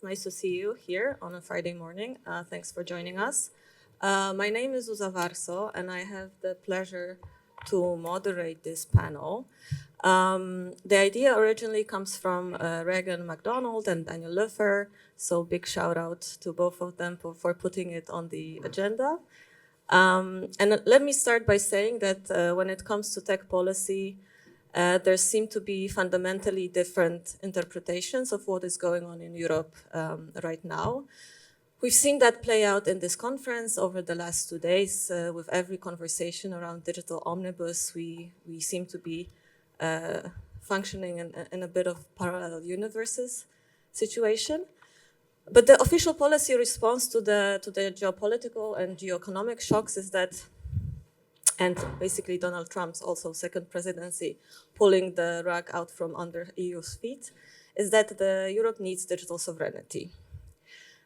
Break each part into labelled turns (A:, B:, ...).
A: It's nice to see you here on a Friday morning. Thanks for joining us. My name is Uza Varso, and I have the pleasure to moderate this panel. The idea originally comes from Reagan MacDonald and Daniel Leffer, so big shout out to both of them for putting it on the agenda. And let me start by saying that when it comes to tech policy, there seem to be fundamentally different interpretations of what is going on in Europe right now. We've seen that play out in this conference over the last 2 days. With every conversation around digital omnibus, we seem to be functioning in a bit of parallel universes situation. But the official policy response to the geopolitical and geoeconomic shocks is that, and basically Donald Trump's also second presidency pulling the rug out from under EU's feet, is that Europe needs digital sovereignty.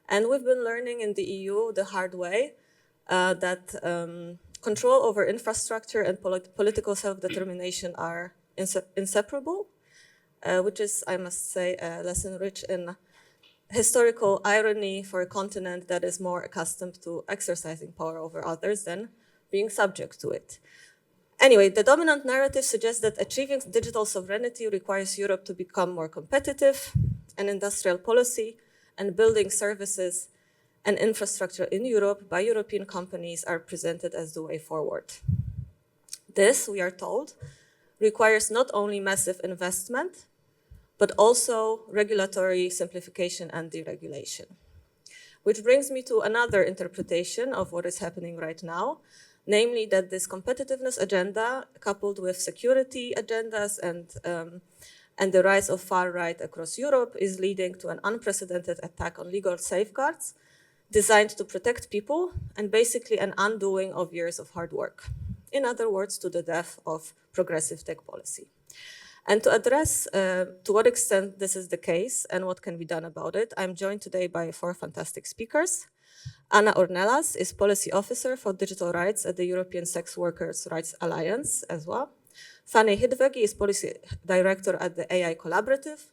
A: And we've been learning in the EU the hard way that control over infrastructure and political self-determination are inseparable, which is, I must say, a lesson rich in historical irony for a continent that is more accustomed to exercising power over others than being subject to it. Anyway, the dominant narrative suggests that achieving digital sovereignty requires Europe to become more competitive, and industrial policy and building services and infrastructure in Europe by European companies are presented as the way forward. This, we are told, requires not only massive investment, but also regulatory simplification and deregulation. Which brings me to another interpretation of what is happening right now, namely that this competitiveness agenda, coupled with security agendas and the rise of far right across Europe, is leading to an unprecedented attack on legal safeguards designed to protect people and basically an undoing of years of hard work. In other words, to the death of progressive tech policy. And to address to what extent this is the case and what can be done about it, I'm joined today by 4 fantastic speakers. Anna Ornelas is Policy Officer for Digital Rights at the European Sex Workers' Rights Alliance as well. Fanny Hidvegi is Policy Director at the AI Collaborative.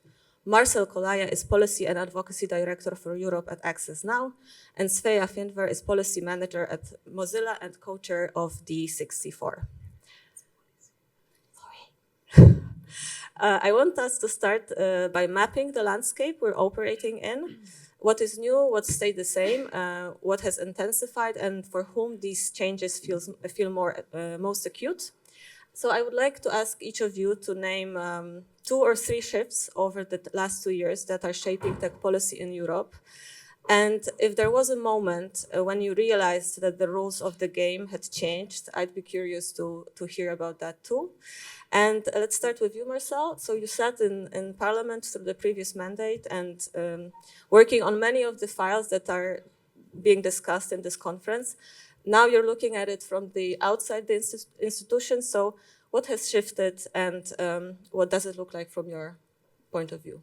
A: Marcel Kolaya is Policy and Advocacy Director for Europe at Access Now. And Sveja Findver is Policy Manager at Mozilla and co-chair of D64. I want us to start by mapping the landscape we're operating in. What is new, what stayed the same, what has intensified, and for whom these changes feel most acute. So I would like to ask each of you to name 2 or 3 shifts over the last 2 years that are shaping tech policy in Europe. And if there was a moment when you realized that the rules of the game had changed, I'd be curious to hear about that too. And let's start with you, Marcel. So you sat in Parliament through the previous mandate and working on many of the files that are being discussed in this conference. Now you're looking at it from the outside the institution. So what has shifted and what does it look like from your point of view?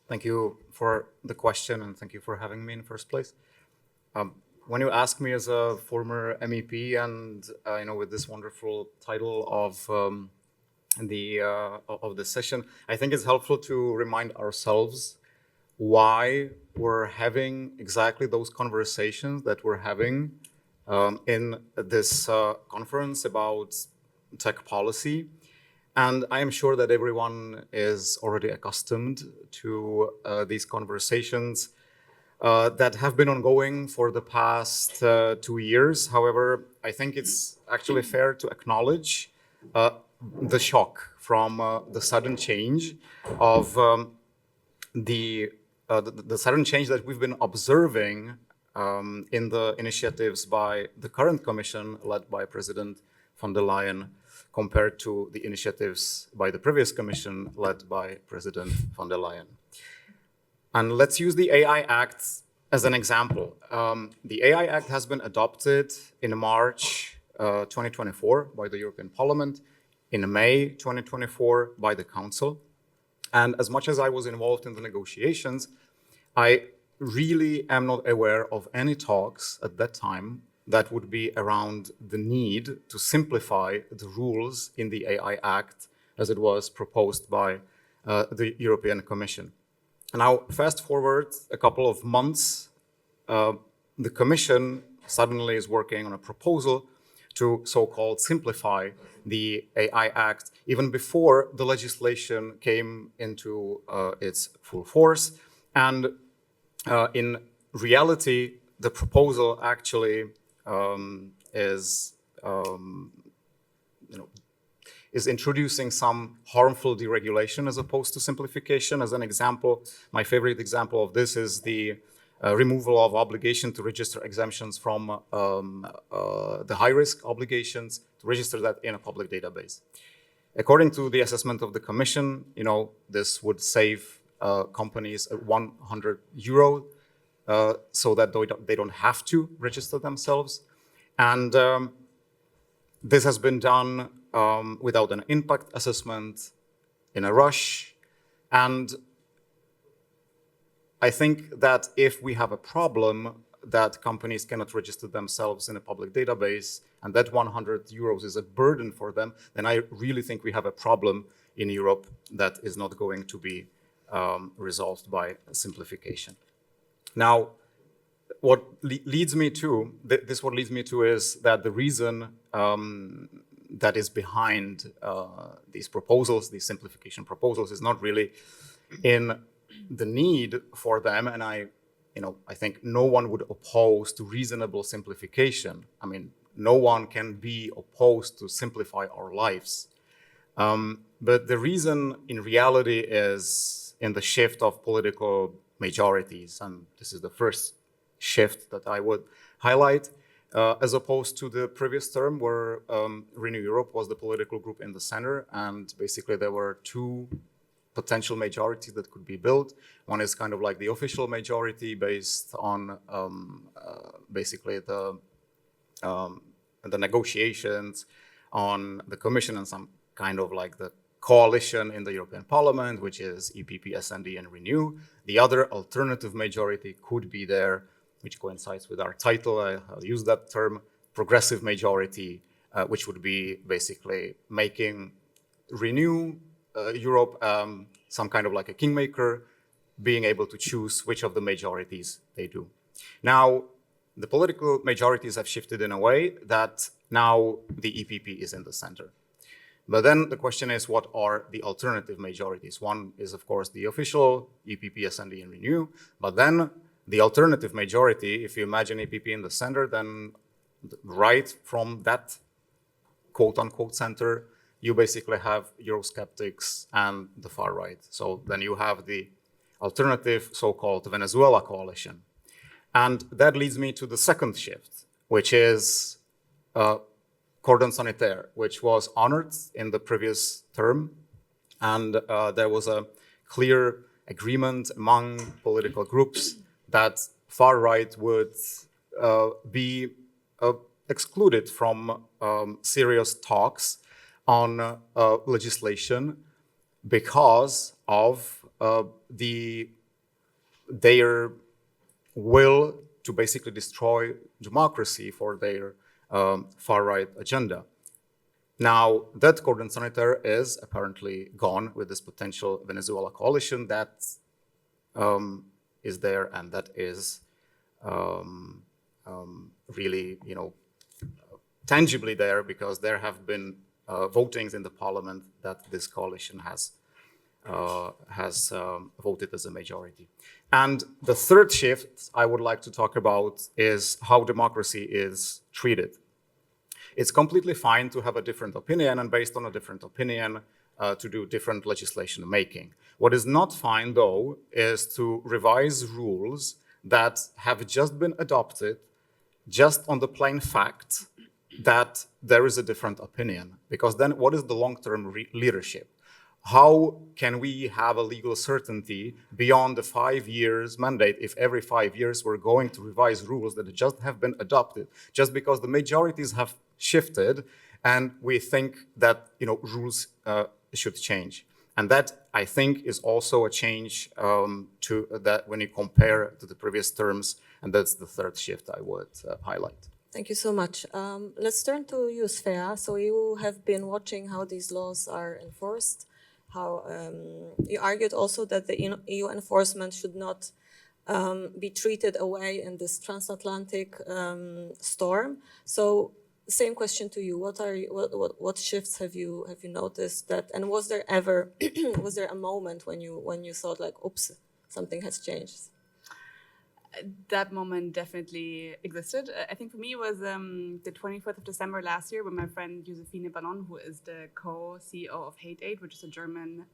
B: Thank you for the question and thank you for having me in the first place. When you ask me as a former MEP and with this wonderful title of the session, I think it's helpful to remind ourselves why we're having exactly those conversations that we're having in this conference about tech policy. And I am sure that everyone is already accustomed to these conversations that have been ongoing for the past 2 years. However, I think it's actually fair to acknowledge the shock from the sudden change of the sudden change that we've been observing in the initiatives by the current Commission led by President von der Leyen compared to the initiatives by the previous Commission led by President von der Leyen. And let's use the AI Act as an example. The AI Act has been adopted in March 2024 by the European Parliament, in May 2024 by the Council. And as much as I was involved in the negotiations, I really am not aware of any talks at that time that would be around the need to simplify the rules in the AI Act as it was proposed by the European Commission. Now, fast forward a couple of months, the Commission suddenly is working on a proposal to so-called simplify the AI Act, even before the legislation came into its full force. And in reality, the proposal actually is is introducing some harmful deregulation as opposed to simplification. As an example, my favorite example of this is the removal of obligation to register exemptions from the high-risk obligations, to register that in a public database. According to the assessment of the Commission, this would save companies €100 so that they don't have to register themselves. And this has been done without an impact assessment, in a rush. And I think that if we have a problem that companies cannot register themselves in a public database, and that €100 is a burden for them, then I really think we have a problem in Europe that is not going to be resolved by simplification. Now, what leads me to is that the reason that is behind these proposals, these simplification proposals, is not really in the need for them. And I think no one would oppose to reasonable simplification. I mean, no one can be opposed to simplify our lives. But the reason in reality is in the shift of political majorities. And this is the first shift that I would highlight, as opposed to the previous term where Renew Europe was the political group in the center. And basically there were two potential majorities that could be built. One is kind of like the official majority based on basically the negotiations on the Commission and some kind of like the coalition in the European Parliament, which is EPP, SND, and Renew. The other alternative majority could be there, which coincides with our title. I'll use that term, progressive majority, which would be basically making Renew Europe some kind of like a kingmaker, being able to choose which of the majorities they do. Now, the political majorities have shifted in a way that now the EPP is in the center. But then the question is, what are the alternative majorities? One is, of course, the official EPP, SND, and Renew. But then the alternative majority, if you imagine EPP in the center, then right from that quote-unquote center, you basically have Eurosceptics and the far right. So then you have the alternative so-called Venezuela coalition. And that leads me to the second shift, which is cordon sanitaire, which was honored in the previous term. And there was a clear agreement among political groups that far right would be excluded from serious talks on legislation because of their will to basically destroy democracy for their far-right agenda. Now, that cordon sanitaire is apparently gone with this potential Venezuela coalition that is there, and that is really, tangibly there, because there have been votings in the parliament that this coalition has voted as a majority. And the third shift I would like to talk about is how democracy is treated. It's completely fine to have a different opinion, and based on a different opinion, to do different legislation making. What is not fine, though, is to revise rules that have just been adopted just on the plain fact that there is a different opinion. Because then what is the long-term leadership? How can we have a legal certainty beyond the 5 years mandate if every 5 years we're going to revise rules that just have been adopted, just because the majorities have shifted and we think that rules should change? And that, I think, is also a change to that when you compare to the previous terms, and that's the third shift I would highlight.
A: Thank you so much. Let's turn to you, Svea. So you have been watching how these laws are enforced. you argued also that the EU enforcement should not be treated away in this transatlantic storm. So, same question to you. What shifts have you noticed that? And was there ever was there a moment when you thought like, oops, something has changed?
C: That moment definitely existed. I think for me it was the 24th of December last year when my friend Josephine Ballon, who is the co-CEO of Hate Aid, which is a German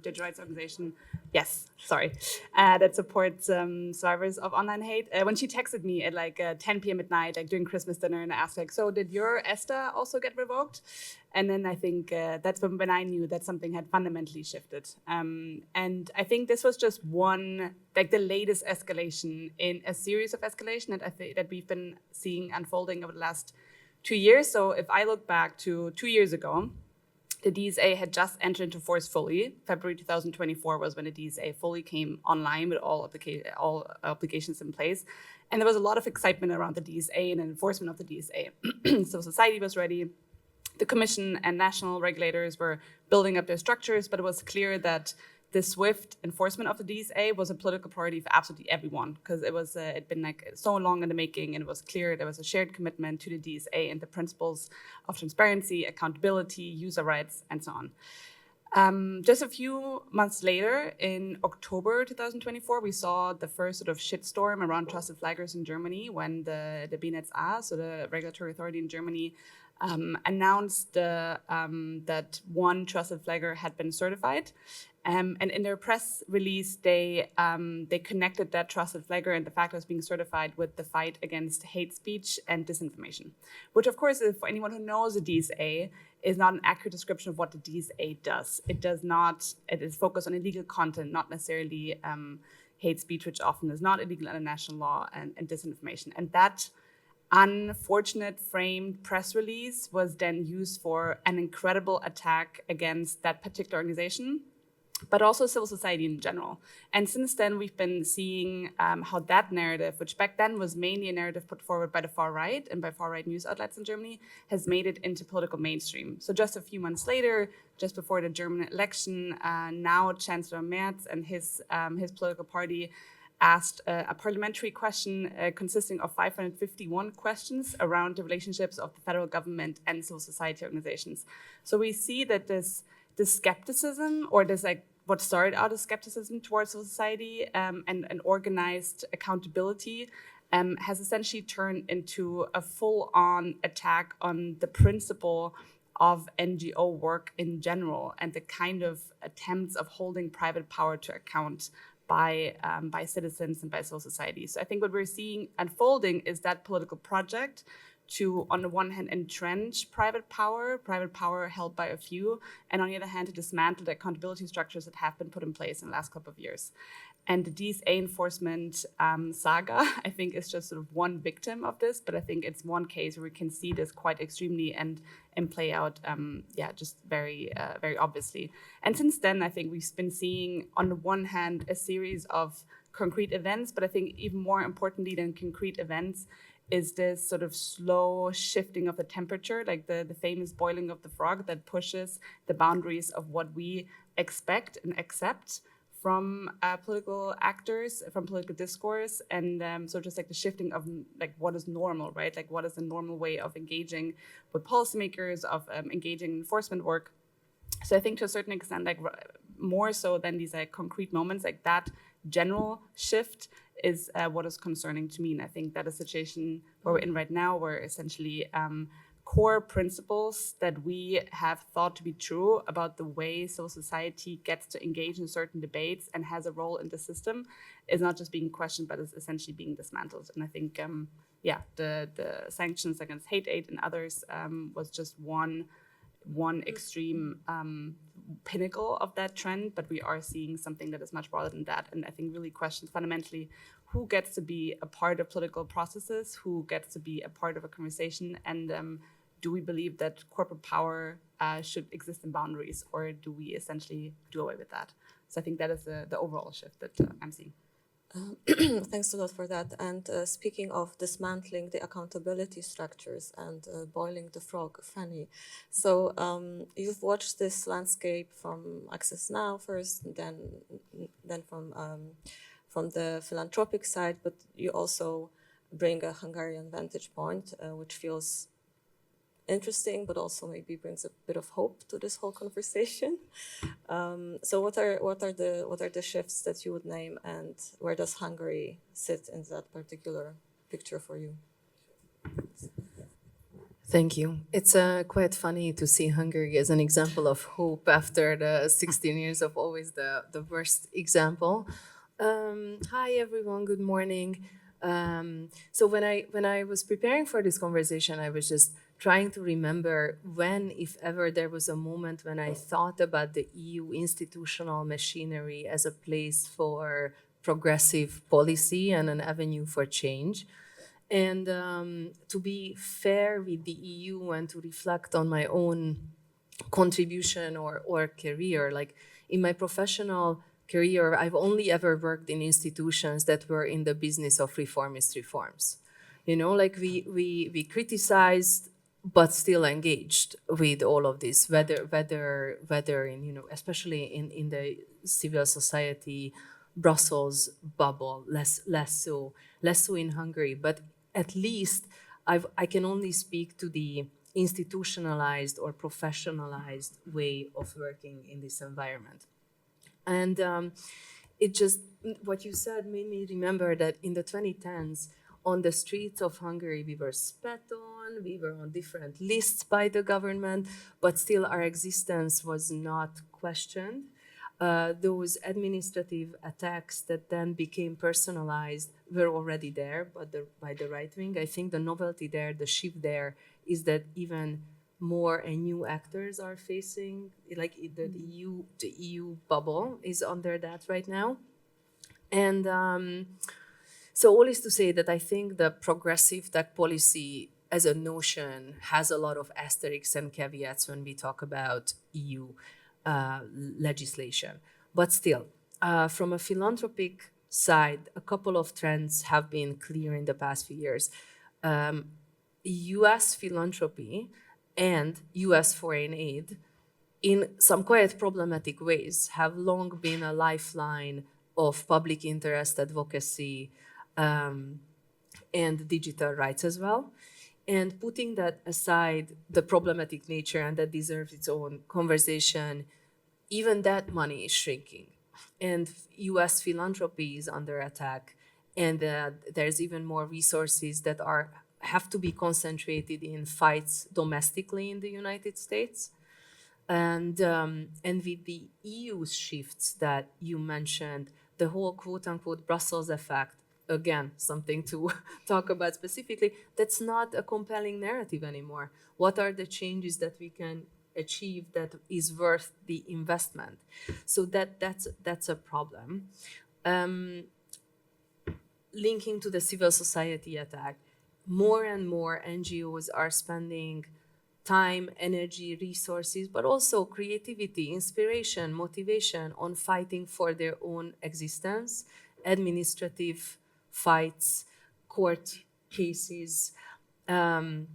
C: digital rights organization, that supports survivors of online hate. When she texted me at like 10 p.m. at night, like during Christmas dinner, and I asked like, so did your ESTA also get revoked? And then I think that's when I knew that something had fundamentally shifted. And I think this was just one, like the latest escalation in a series of escalation that we've been seeing unfolding over the last 2 years. So if I look back to 2 years ago, the DSA had just entered into force fully. February 2024 was when the DSA fully came online with all applications in place. And there was a lot of excitement around the DSA and enforcement of the DSA. So society was ready. The Commission and national regulators were building up their structures, but it was clear that the swift enforcement of the DSA was a political priority for absolutely everyone, because it'd been like so long in the making, and it was clear there was a shared commitment to the DSA and the principles of transparency, accountability, user rights, and so on. Just a few months later, in October 2024, we saw the first sort of shitstorm around trusted flaggers in Germany when the BNetzA, so the regulatory authority in Germany, announced that one trusted flagger had been certified. And in their press release, they connected that trusted flagger and the fact that it was being certified with the fight against hate speech and disinformation, which, of course, for anyone who knows the DSA, is not an accurate description of what the DSA does. It is focused on illegal content, not necessarily hate speech, which often is not illegal under national law, and disinformation. And that unfortunate framed press release was then used for an incredible attack against that particular organization, but also civil society in general. And since then, we've been seeing how that narrative, which back then was mainly a narrative put forward by the far right and by far right news outlets in Germany, has made it into political mainstream. So just a few months later, just before the German election, now Chancellor Merz and his political party asked a parliamentary question consisting of 551 questions around the relationships of the federal government and civil society organizations. So we see that this skepticism, or this like what started out as skepticism towards civil society and organized accountability has essentially turned into a full-on attack on the principle of NGO work in general and the kind of attempts of holding private power to account by citizens and by civil society. So I think what we're seeing unfolding is that political project to, on the one hand, entrench private power held by a few, and on the other hand, to dismantle the accountability structures that have been put in place in the last couple of years. And the DSA enforcement saga, I think, is just sort of one victim of this, but I think it's one case where we can see this quite extremely and play out, just very, very obviously. And since then, I think we've been seeing, on the one hand, a series of concrete events, but I think even more importantly than concrete events is this sort of slow shifting of the temperature, like the famous boiling of the frog that pushes the boundaries of what we expect and accept from political actors, from political discourse, and so just like the shifting of like what is normal, right? Like what is the normal way of engaging with policymakers, of engaging in enforcement work. So I think to a certain extent, like more so than these like concrete moments, like that general shift is what is concerning to me. And I think that a situation where we're in right now, where essentially core principles that we have thought to be true about the way civil society gets to engage in certain debates and has a role in the system is not just being questioned, but is essentially being dismantled. And I think, the sanctions against Hate Aid and others was just one extreme pinnacle of that trend, but we are seeing something that is much broader than that. And I think really questions fundamentally who gets to be a part of political processes, who gets to be a part of a conversation, and do we believe that corporate power should exist in boundaries, or do we essentially do away with that? So I think that is the overall shift that I'm seeing.
A: Thanks a lot for that. And speaking of dismantling the accountability structures and boiling the frog, Fanny. So you've watched this landscape from Access Now first, and then from the philanthropic side, but you also bring a Hungarian vantage point, which feels interesting, but also maybe brings a bit of hope to this whole conversation. So what are the shifts that you would name, and where does Hungary sit in that particular picture for you?
D: Thank you. It's quite funny to see Hungary as an example of hope after the 16 years of always the worst example. Hi everyone, good morning. So when I was preparing for this conversation, I was just trying to remember when, if ever, there was a moment when I thought about the EU institutional machinery as a place for progressive policy and an avenue for change. And to be fair with the EU and to reflect on my own contribution or career, like in my professional career, I've only ever worked in institutions that were in the business of reformist reforms. You know, like we criticized but still engaged with all of this, whether in, you know, especially in the civil society Brussels bubble, less so in Hungary, but at least I can only speak to the institutionalized or professionalized way of working in this environment. And it just, what you said made me remember that in the 2010s, on the streets of Hungary, we were spat on, we were on different lists by the government, but still our existence was not questioned. Those administrative attacks that then became personalized were already there, but by the right wing. I think the novelty there, the shift there, is that even more and new actors are facing, like the EU bubble is under that right now. And so all is to say that I think the progressive tech policy as a notion has a lot of asterisks and caveats when we talk about EU legislation. But still, from a philanthropic side, a couple of trends have been clear in the past few years. US philanthropy and US foreign aid, in some quite problematic ways, have long been a lifeline of public interest advocacy and digital rights as well. And putting that aside, the problematic nature, and that deserves its own conversation, even that money is shrinking. And US philanthropy is under attack. And there's even more resources that have to be concentrated in fights domestically in the United States. And with the EU's shifts that you mentioned, the whole quote-unquote Brussels effect, again, something to talk about specifically, that's not a compelling narrative anymore. What are the changes that we can achieve that is worth the investment? So that's a problem. Linking to the civil society attack, more and more NGOs are spending time, energy, resources, but also creativity, inspiration, motivation on fighting for their own existence, administrative fights, court cases. And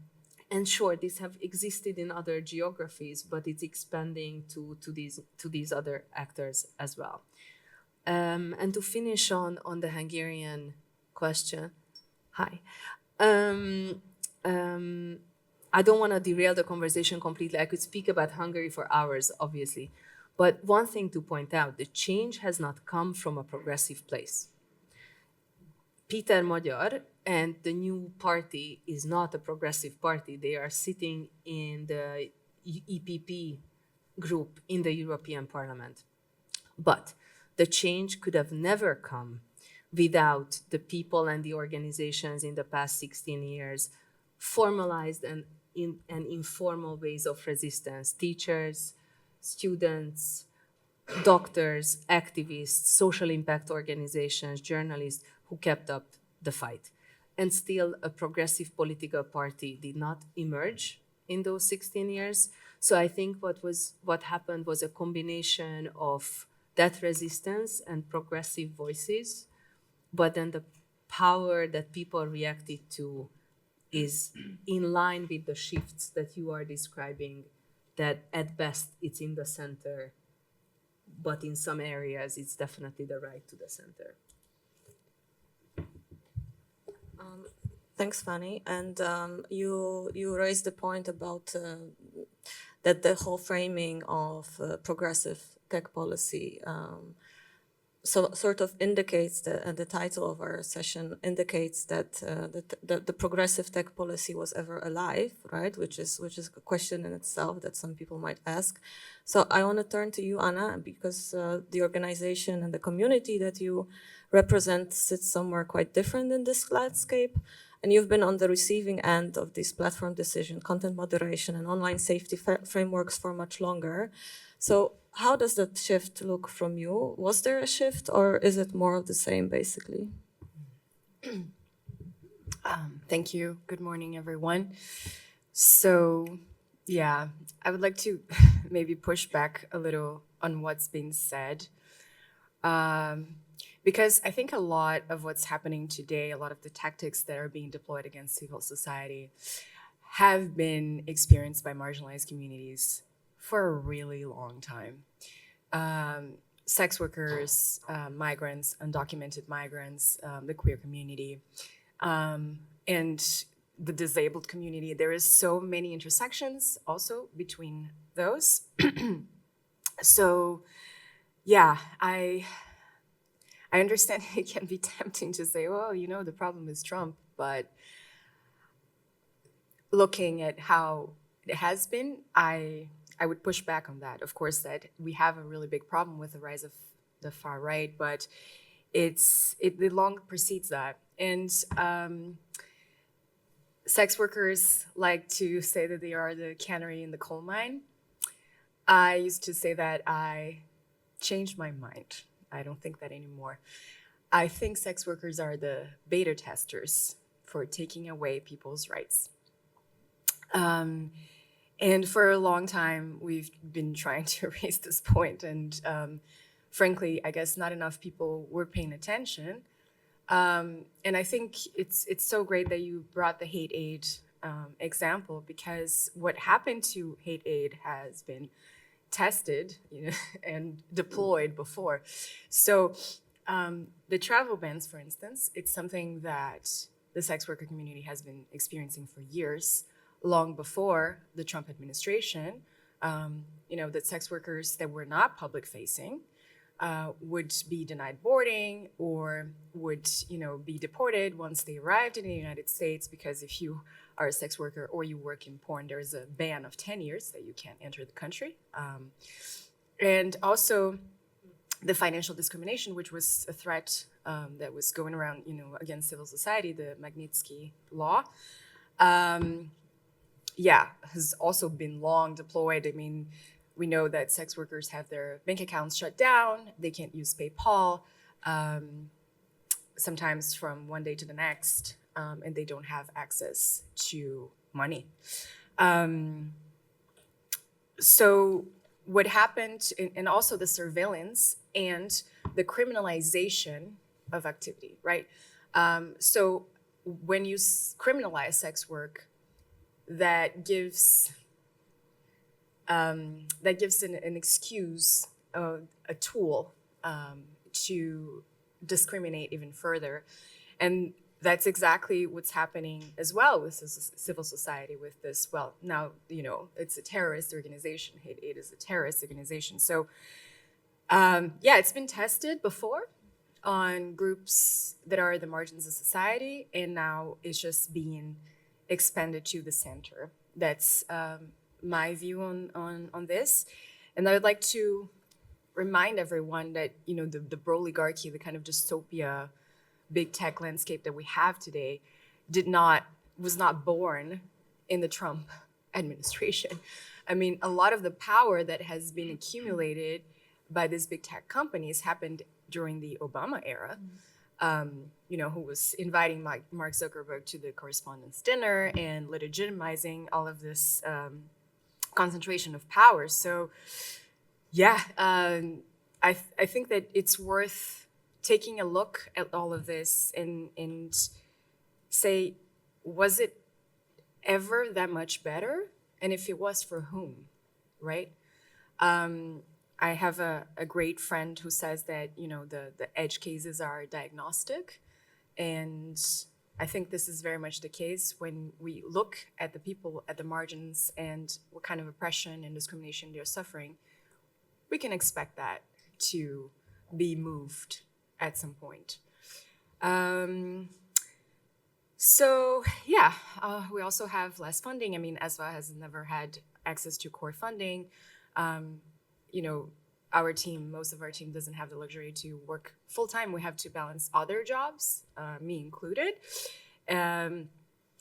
D: sure, these have existed in other geographies, but it's expanding to these other actors as well. And to finish on the Hungarian question, hi. I don't want to derail the conversation completely. I could speak about Hungary for hours, obviously. But one thing to point out, the change has not come from a progressive place. Peter Magyar and the new party is not a progressive party. They are sitting in the EPP group in the European Parliament. But the change could have never come without the people and the organizations in the past 16 years formalized and informal ways of resistance. Teachers, students, doctors, activists, social impact organizations, journalists who kept up the fight. And still, a progressive political party did not emerge in those 16 years. So I think what happened was a combination of that resistance and progressive voices but then the power that people reacted to is in line with the shifts that you are describing, that at best it's in the center, but in some areas it's definitely the right to the center.
A: Thanks, Fanny. And you raised the point about that the whole framing of progressive tech policy so sort of indicates and the title of our session indicates that the progressive tech policy was ever alive, right? Which is a question in itself that some people might ask. So I want to turn to you, Anna, because the organization and the community that you represent sits somewhere quite different in this landscape. And you've been on the receiving end of these platform decision, content moderation, and online safety frameworks for much longer. So how does that shift look from you? Was there a shift, or is it more of the same, basically?
E: Thank you. Good morning, everyone. So, yeah, I would like to maybe push back a little on what's been said. Because I think a lot of what's happening today, a lot of the tactics that are being deployed against civil society have been experienced by marginalized communities for a really long time. Sex workers, migrants, undocumented migrants, the queer community, and the disabled community. There is so many intersections also between those. So, yeah, I understand it can be tempting to say, well, you know, the problem is Trump, but looking at how it has been, I would push back on that. Of course, that we have a really big problem with the rise of the far right, but it long precedes that. And sex workers like to say that they are the canary in the coal mine. I used to say that. I changed my mind. I don't think that anymore. I think sex workers are the beta testers for taking away people's rights. And for a long time, we've been trying to raise this point, and frankly, I guess not enough people were paying attention. And I think it's so great that you brought the hate aid example, because what happened to hate aid has been tested, you know, and deployed before. So the travel bans, for instance, it's something that the sex worker community has been experiencing for years, long before the Trump administration. You know, that sex workers that were not public facing would be denied boarding or would, you know, be deported once they arrived in the United States, because if you are a sex worker or you work in porn, there is a ban of 10 years that you can't enter the country. And also the financial discrimination, which was a threat that was going around, you know, against civil society, the Magnitsky law, has also been long deployed. I mean, we know that sex workers have their bank accounts shut down. They can't use PayPal, sometimes from one day to the next, and they don't have access to money. So what happened, and also the surveillance and the criminalization of activity, right? So when you criminalize sex work, that gives an excuse, a tool to discriminate even further. And that's exactly what's happening as well with civil society with this. Well, now, you know, it's a terrorist organization. Hate Aid is a terrorist organization. So, it's been tested before on groups that are the margins of society, and now it's just being expanded to the center. That's my view on this. And I would like to remind everyone that, you know, the oligarchy, the kind of dystopia, big tech landscape that we have today was not born in the Trump administration. I mean, a lot of the power that has been accumulated by these big tech companies happened during the Obama era. You know, who was inviting Mark Zuckerberg to the correspondence dinner and legitimizing all of this concentration of power. So, I think that it's worth taking a look at all of this and say, was it ever that much better? And if it was, for whom, right? I have a great friend who says that, the edge cases are diagnostic. And I think this is very much the case when we look at the people at the margins and what kind of oppression and discrimination they're suffering. We can expect that to be moved at some point. We also have less funding. I mean, ESVA has never had access to core funding. Most of our team doesn't have the luxury to work full time. We have to balance other jobs, me included. And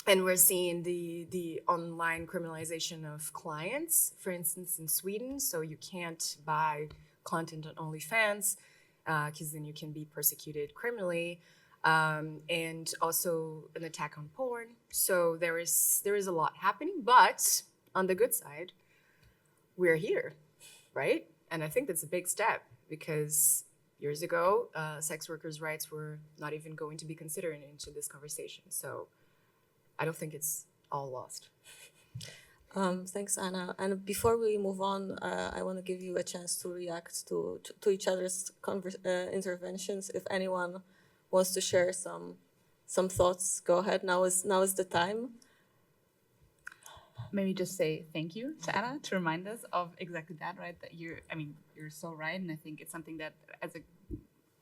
E: we're seeing the online criminalization of clients, for instance, in Sweden. So you can't buy content on OnlyFans because then you can be persecuted criminally. And also an attack on porn. So there is a lot happening, but on the good side, we're here, right? And I think that's a big step because years ago, sex workers' rights were not even going to be considered into this conversation. So I don't think it's all lost.
A: Thanks, Anna. And before we move on, I want to give you a chance to react to each other's interventions. If anyone wants to share some thoughts, go ahead. Now is the time.
C: Maybe just say thank you to Anna to remind us of exactly that, right? That you're so right, and I think it's something that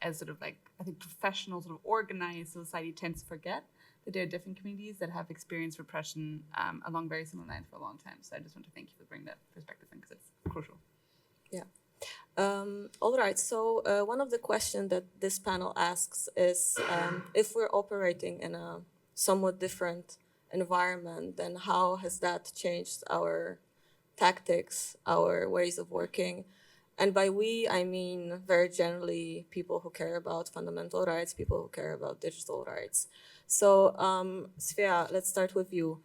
C: as sort of like, I think professional sort of organized society tends to forget that there are different communities that have experienced repression along very similar lines for a long time. So I just want to thank you for bringing that perspective in because it's crucial.
A: Yeah. All right. So one of the questions that this panel asks is if we're operating in a somewhat different environment, then how has that changed our tactics, our ways of working? And by we, I mean very generally people who care about fundamental rights, people who care about digital rights. So Svea, let's start with you.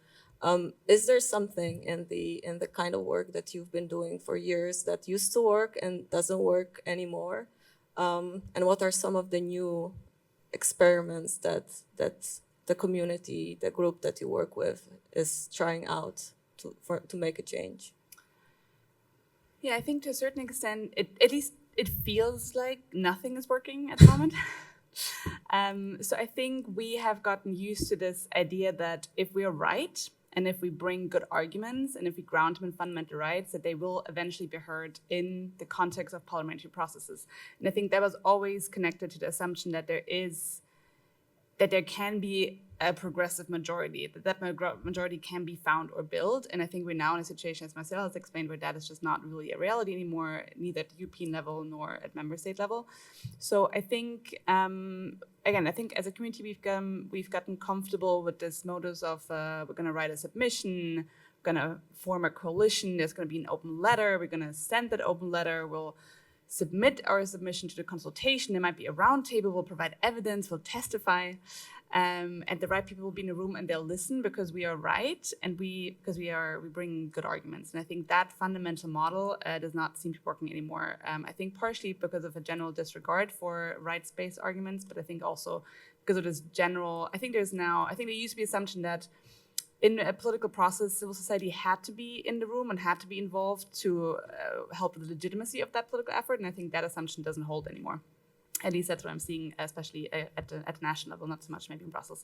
A: Is there something in the kind of work that you've been doing for years that used to work and doesn't work anymore? And what are some of the new experiments that the community, the group that you work with, is trying out to make a change?
C: Yeah, I think to a certain extent, at least it feels like nothing is working at the moment. So I think we have gotten used to this idea that if we are right, and if we bring good arguments, and if we ground them in fundamental rights, that they will eventually be heard in the context of parliamentary processes. And I think that was always connected to the assumption that there can be a progressive majority, that majority can be found or built. And I think we're now in a situation, as Marcel has explained, where that is just not really a reality anymore, neither at the European level nor at member state level. So I think, again, I think as a community, we've gotten comfortable with this modus of we're going to write a submission, we're going to form a coalition, there's going to be an open letter, we're going to send that open letter, we'll submit our submission to the consultation. There might be a roundtable, we'll provide evidence, we'll testify, and the right people will be in the room and they'll listen because we are right and we bring good arguments. And I think that fundamental model does not seem to be working anymore. I think partially because of a general disregard for rights-based arguments, but I think also because of this general, I think there used to be assumption that in a political process, civil society had to be in the room and had to be involved to help with the legitimacy of that political effort. And I think that assumption doesn't hold anymore. At least that's what I'm seeing, especially at the national level, not so much maybe in Brussels.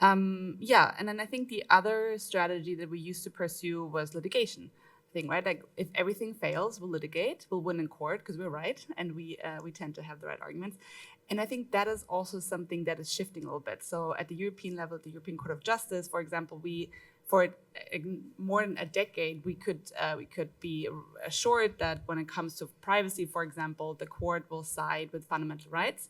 C: And then I think the other strategy that we used to pursue was litigation. Thing, right? Like if everything fails, we'll litigate, we'll win in court because we're right, and we tend to have the right arguments. And I think that is also something that is shifting a little bit. So at the European level, the European Court of Justice, for example, for more than a decade, we could be assured that when it comes to privacy, for example, the court will side with fundamental rights.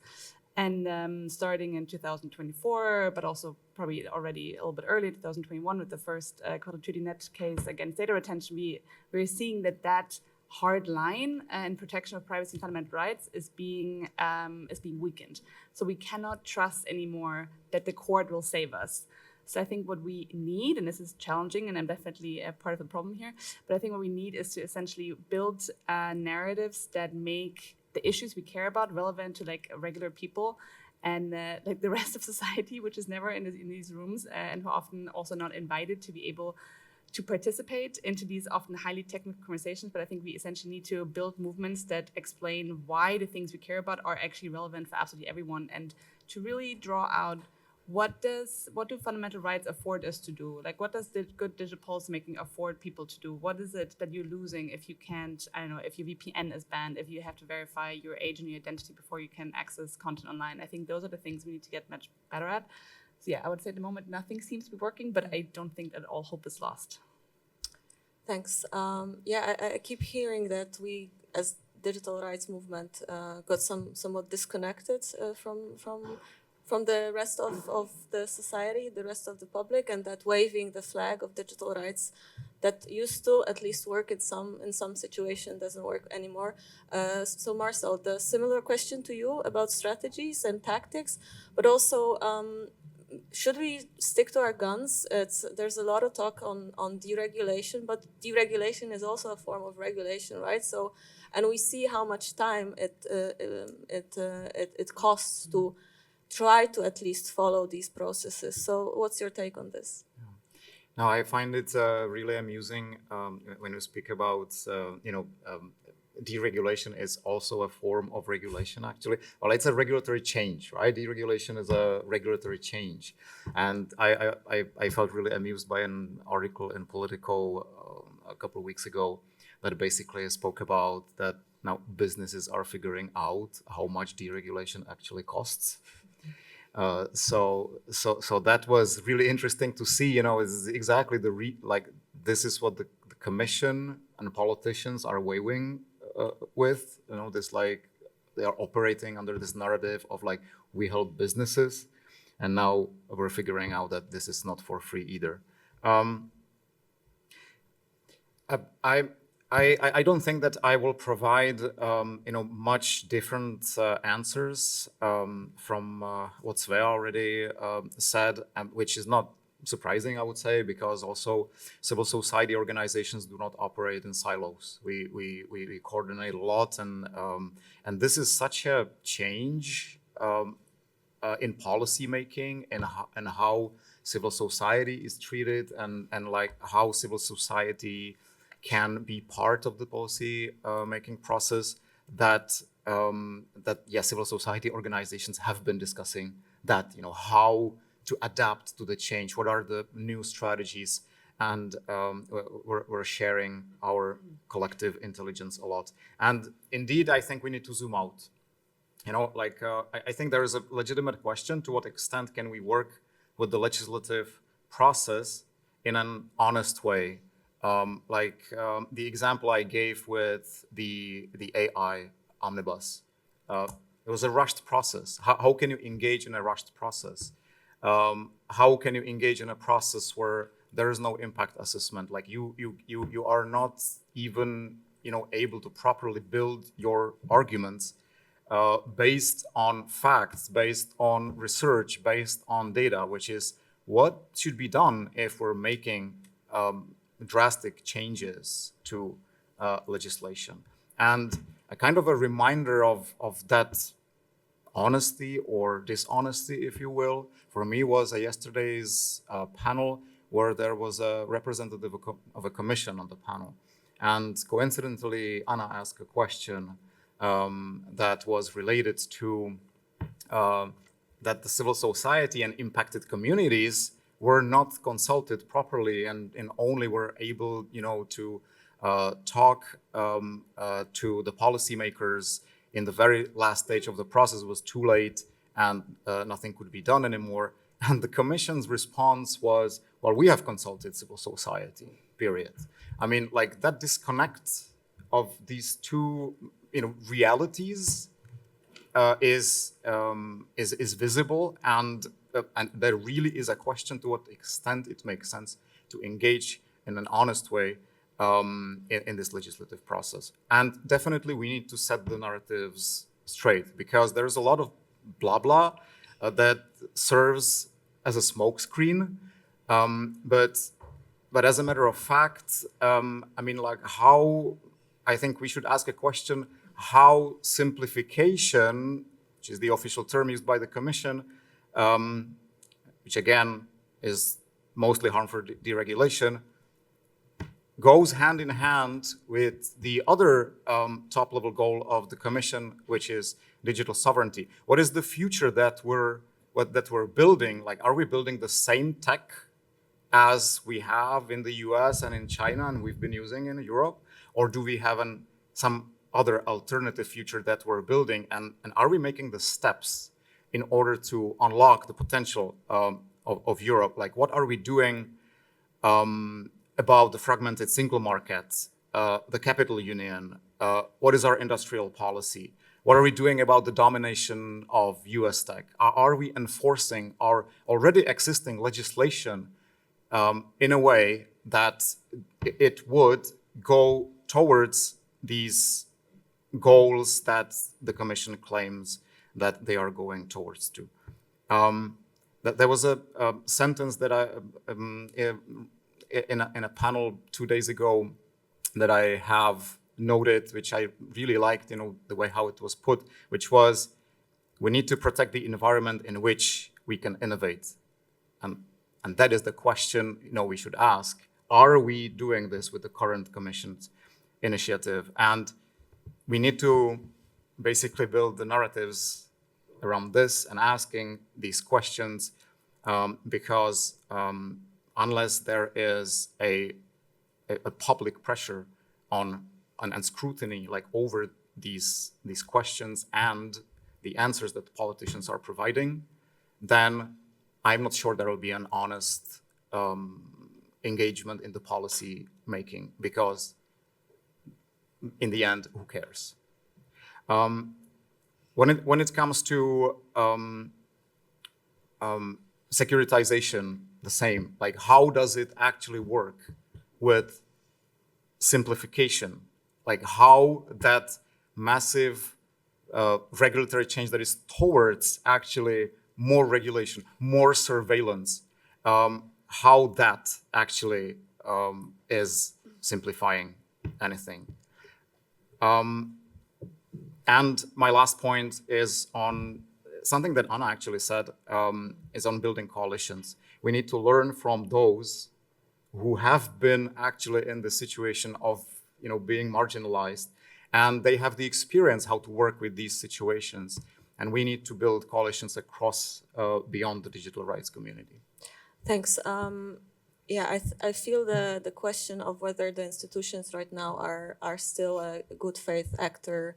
C: And starting in 2024, but also probably already a little bit early, 2021, with the first Net case against data retention, we're seeing that hard line in protection of privacy and fundamental rights is being weakened. So we cannot trust anymore that the court will save us. So I think what we need, and this is challenging, and I'm definitely a part of the problem here, but I think what we need is to essentially build narratives that make the issues we care about relevant to like regular people and like the rest of society, which is never in these rooms and who are often also not invited to be able to participate into these often highly technical conversations. But I think we essentially need to build movements that explain why the things we care about are actually relevant for absolutely everyone, and to really draw out what do fundamental rights afford us to do? Like, what does the good digital policymaking afford people to do? What is it that you're losing if you can't, I don't know, if your VPN is banned, if you have to verify your age and your identity before you can access content online? I think those are the things we need to get much better at. So yeah, I would say at the moment nothing seems to be working, but I don't think that all hope is lost.
A: Thanks. I keep hearing that we, as digital rights movement, got somewhat disconnected from the rest of the society, the rest of the public, and that waving the flag of digital rights that used to at least work in some situation doesn't work anymore. So Marcel, the similar question to you about strategies and tactics, but also should we stick to our guns? There's a lot of talk on deregulation, but deregulation is also a form of regulation, right? So, and we see how much time it costs to try to at least follow these processes. So, what's your take on this?
B: Now, I find it really amusing when you speak about deregulation is also a form of regulation, actually. Well, it's a regulatory change, right? Deregulation is a regulatory change. And I felt really amused by an article in Politico a couple of weeks ago that basically spoke about that now businesses are figuring out how much deregulation actually costs. So that was really interesting to see, is exactly this is what the Commission and politicians are waving with, this they are operating under this narrative of we help businesses, and now we're figuring out that this is not for free either. I don't think that I will provide much different answers from what Svea already said, which is not surprising, I would say, because also civil society organizations do not operate in silos. We coordinate a lot, and this is such a change in policy making and how civil society is treated, and how civil society can be part of the policy making process that civil society organizations have been discussing that, how to adapt to the change, what are the new strategies, and we're sharing our collective intelligence a lot. And indeed, I think we need to zoom out. I think there is a legitimate question: to what extent can we work with the legislative process in an honest way? The example I gave with the AI omnibus, it was a rushed process. How can you engage in a rushed process? How can you engage in a process where there is no impact assessment? You are not even able to properly build your arguments based on facts, based on research, based on data, which is what should be done if we're making drastic changes to legislation. And a kind of a reminder of that honesty or dishonesty, if you will, for me was yesterday's panel where there was a representative of a commission on the panel. And coincidentally, Anna asked a question that was related to that the civil society and impacted communities were not consulted properly and only were able, to talk to the policymakers in the very last stage of the process. It was too late and nothing could be done anymore. And the Commission's response was, well, we have consulted civil society, period. I mean, that disconnect of these two, realities is visible, and there really is a question to what extent it makes sense to engage in an honest way in this legislative process. And definitely we need to set the narratives straight, because there's a lot of blah blah that serves as a smokescreen, but as a matter of fact, how I think we should ask a question: how simplification, which is the official term used by the Commission, which again is mostly harmful deregulation, goes hand in hand with the other top-level goal of the Commission, which is digital sovereignty. What is the future that we're building? Like, are we building the same tech as we have in the US and in China and we've been using in Europe? Or do we have some other alternative future that we're building? And are we making the steps in order to unlock the potential of Europe? Like, what are we doing about the fragmented single market, the capital union? What is our industrial policy? What are we doing about the domination of US tech? Are we enforcing our already existing legislation in a way that it would go towards these goals that the Commission claims that they are going towards to? There was a sentence that I, in a panel 2 days ago, that I have noted, which I really liked, the way how it was put, which was, we need to protect the environment in which we can innovate. And that is the question, we should ask. Are we doing this with the current Commission's initiative? And we need to basically build the narratives around this and asking these questions, because unless there is a public pressure on and scrutiny over these questions and the answers that the politicians are providing, then I'm not sure there will be an honest engagement in the policy making, because in the end, who cares? When it comes to securitization, the same. How does it actually work with simplification? How that massive regulatory change that is towards actually more regulation, more surveillance, how that actually is simplifying anything. And my last point is on something that Anna actually said, is on building coalitions. We need to learn from those who have been actually in the situation of being marginalized, and they have the experience how to work with these situations. And we need to build coalitions across, beyond the digital rights community.
A: Thanks. Yeah, I feel the question of whether the institutions right now are still a good faith actor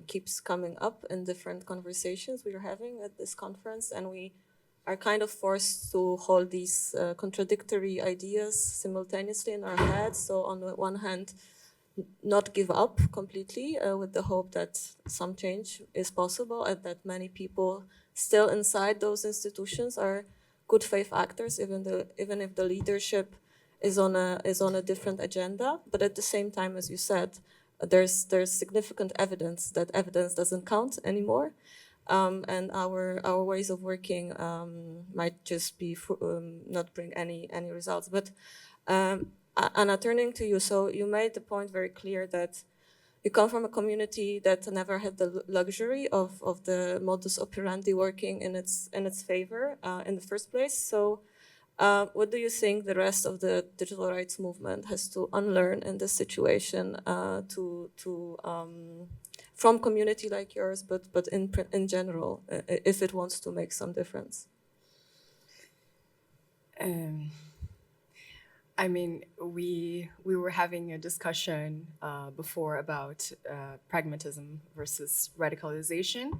A: keeps coming up in different conversations we are having at this conference, and we are kind of forced to hold these contradictory ideas simultaneously in our heads. So on the one hand, not give up completely with the hope that some change is possible and that many people still inside those institutions are good faith actors, even if the leadership is on a different agenda. But at the same time, as you said, there's significant evidence that evidence doesn't count anymore, and our ways of working might just be not bring any results. But Anna, turning to you, so you made the point very clear that you come from a community that never had the luxury of the modus operandi working in its favor in the first place. So what do you think the rest of the digital rights movement has to unlearn in this situation from community like yours, but in general, if it wants to make some difference?
E: I mean, we were having a discussion before about pragmatism versus radicalization.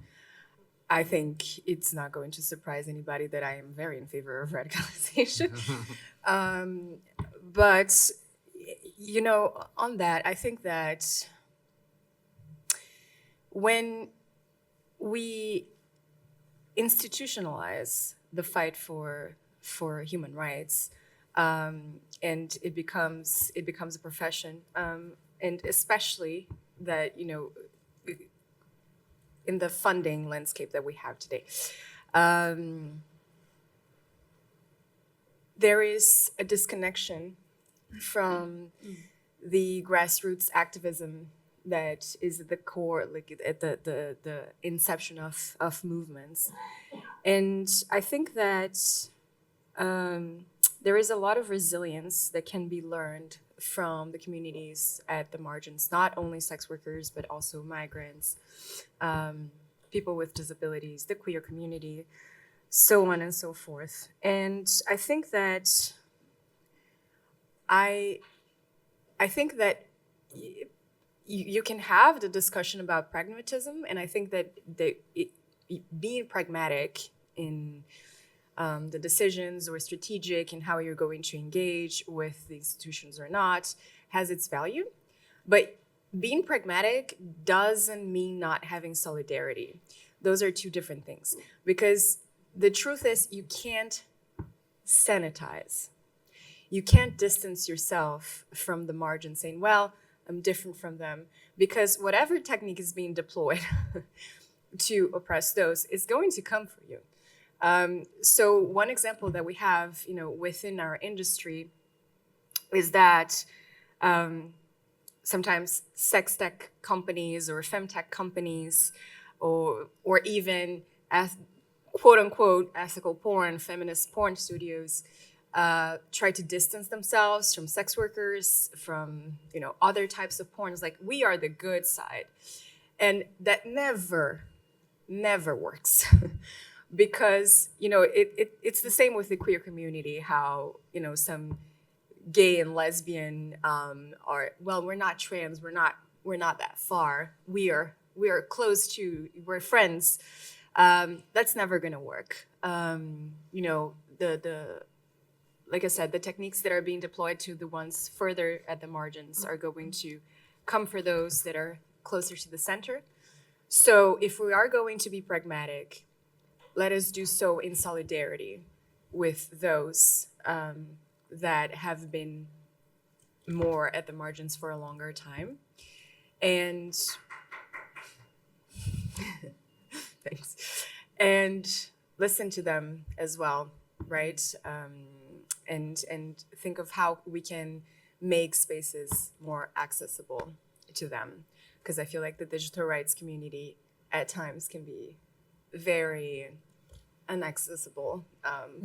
E: I think it's not going to surprise anybody that I am very in favor of radicalization. But, on that, I think that when we institutionalize the fight for human rights, and it becomes a profession, and especially that in the funding landscape that we have today, there is a disconnection from the grassroots activism that is at the core, like at the inception of movements. And I think that there is a lot of resilience that can be learned from the communities at the margins, not only sex workers, but also migrants, people with disabilities, the queer community, so on and so forth. And I think that you can have the discussion about pragmatism, and I think that being pragmatic in the decisions or strategic in how you're going to engage with the institutions or not has its value. But being pragmatic doesn't mean not having solidarity. Those are two different things. Because the truth is, you can't sanitize. You can't distance yourself from the margin saying, well, I'm different from them. Because whatever technique is being deployed to oppress those is going to come for you. So one example that we have, within our industry is that sometimes sex tech companies or femtech companies or even quote unquote ethical porn, feminist porn studios try to distance themselves from sex workers, from other types of porn. It's like, we are the good side. And that never works. Because it's the same with the queer community, how some gay and lesbian are, well, we're not trans, we're not that far, we are close to, we're friends. That's never gonna work. Like I said, the techniques that are being deployed to the ones further at the margins are going to come for those that are closer to the center. So if we are going to be pragmatic, let us do so in solidarity with those that have been more at the margins for a longer time. And thanks. And listen to them as well, right? And think of how we can make spaces more accessible to them. Because I feel like the digital rights community at times can be very inaccessible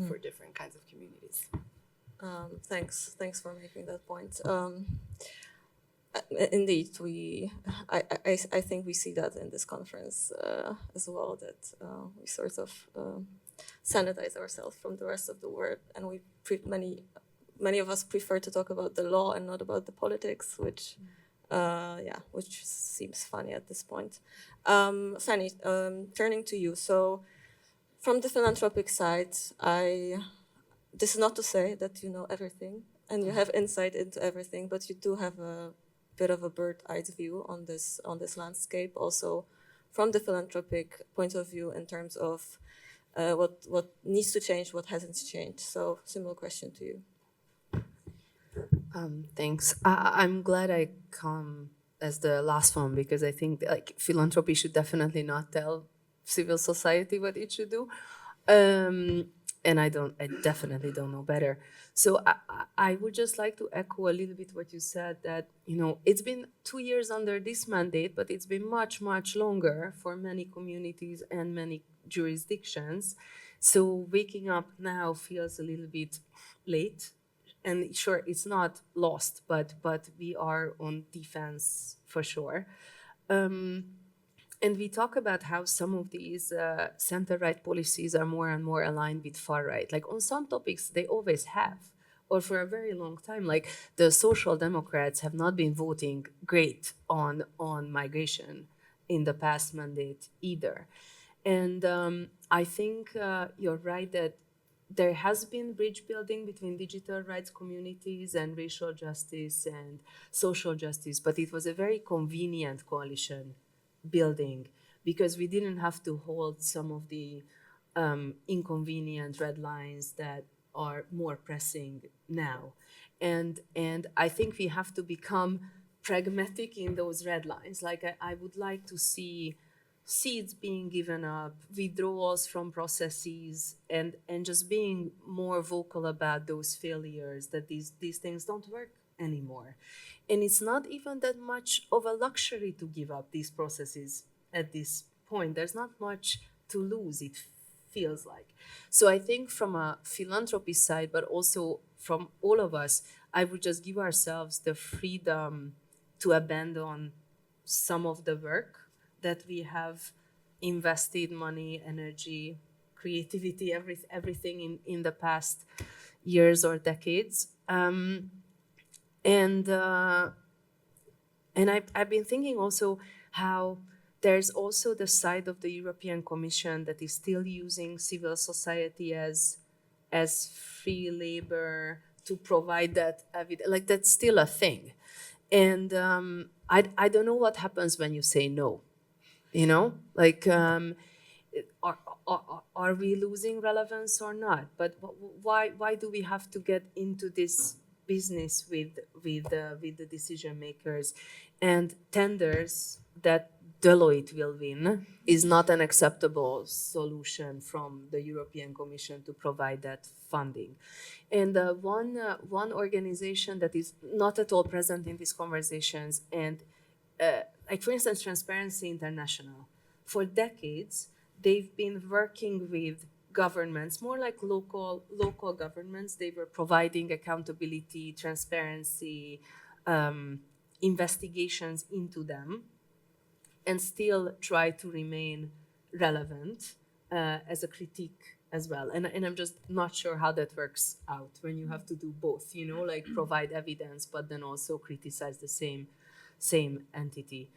E: for different kinds of communities.
A: Thanks for making that point. Indeed, I think we see that in this conference as well, that we sort of sanitize ourselves from the rest of the world, and many of us prefer to talk about the law and not about the politics, which seems funny at this point. Fanny, turning to you. So from the philanthropic side, this is not to say that you know everything and you have insight into everything, but you do have a bit of a bird-eye view on this landscape, also from the philanthropic point of view in terms of what needs to change, what hasn't changed. So similar question to you.
D: Thanks. I'm glad I come as the last one, because I think philanthropy should definitely not tell civil society what it should do. And I definitely don't know better. So I would just like to echo a little bit what you said, that, it's been 2 years under this mandate, but it's been much, much longer for many communities and many jurisdictions. So waking up now feels a little bit late. And sure, it's not lost, but we are on defense for sure. And we talk about how some of these center-right policies are more and more aligned with far-right. Like on some topics, they always have, or for a very long time. Like the Social Democrats have not been voting great on migration in the past mandate either. And I think you're right that there has been bridge building between digital rights communities and racial justice and social justice, but it was a very convenient coalition building, because we didn't have to hold some of the inconvenient red lines that are more pressing now. And I think we have to become pragmatic in those red lines. Like I would like to see seeds being given up, withdrawals from processes, and just being more vocal about those failures, that these things don't work anymore. And it's not even that much of a luxury to give up these processes at this point. There's not much to lose, it feels like. So I think from a philanthropy side, but also from all of us, I would just give ourselves the freedom to abandon some of the work that we have invested money, energy, creativity, everything in the past years or decades. And I've been thinking also how there's also the side of the European Commission that is still using civil society as free labor to provide that evidence. Like that's still a thing. And I don't know what happens when you say no. You know, like are we losing relevance or not? But why do we have to get into this business with the decision makers? And tenders that Deloitte will win is not an acceptable solution from the European Commission to provide that funding. And one organization that is not at all present in these conversations, and like for instance, Transparency International, for decades they've been working with governments, more like local governments. They were providing accountability, transparency, investigations into them, and still try to remain relevant as a critique as well. And I'm just not sure how that works out when you have to do both, you know, like provide evidence, but then also criticize the same entity.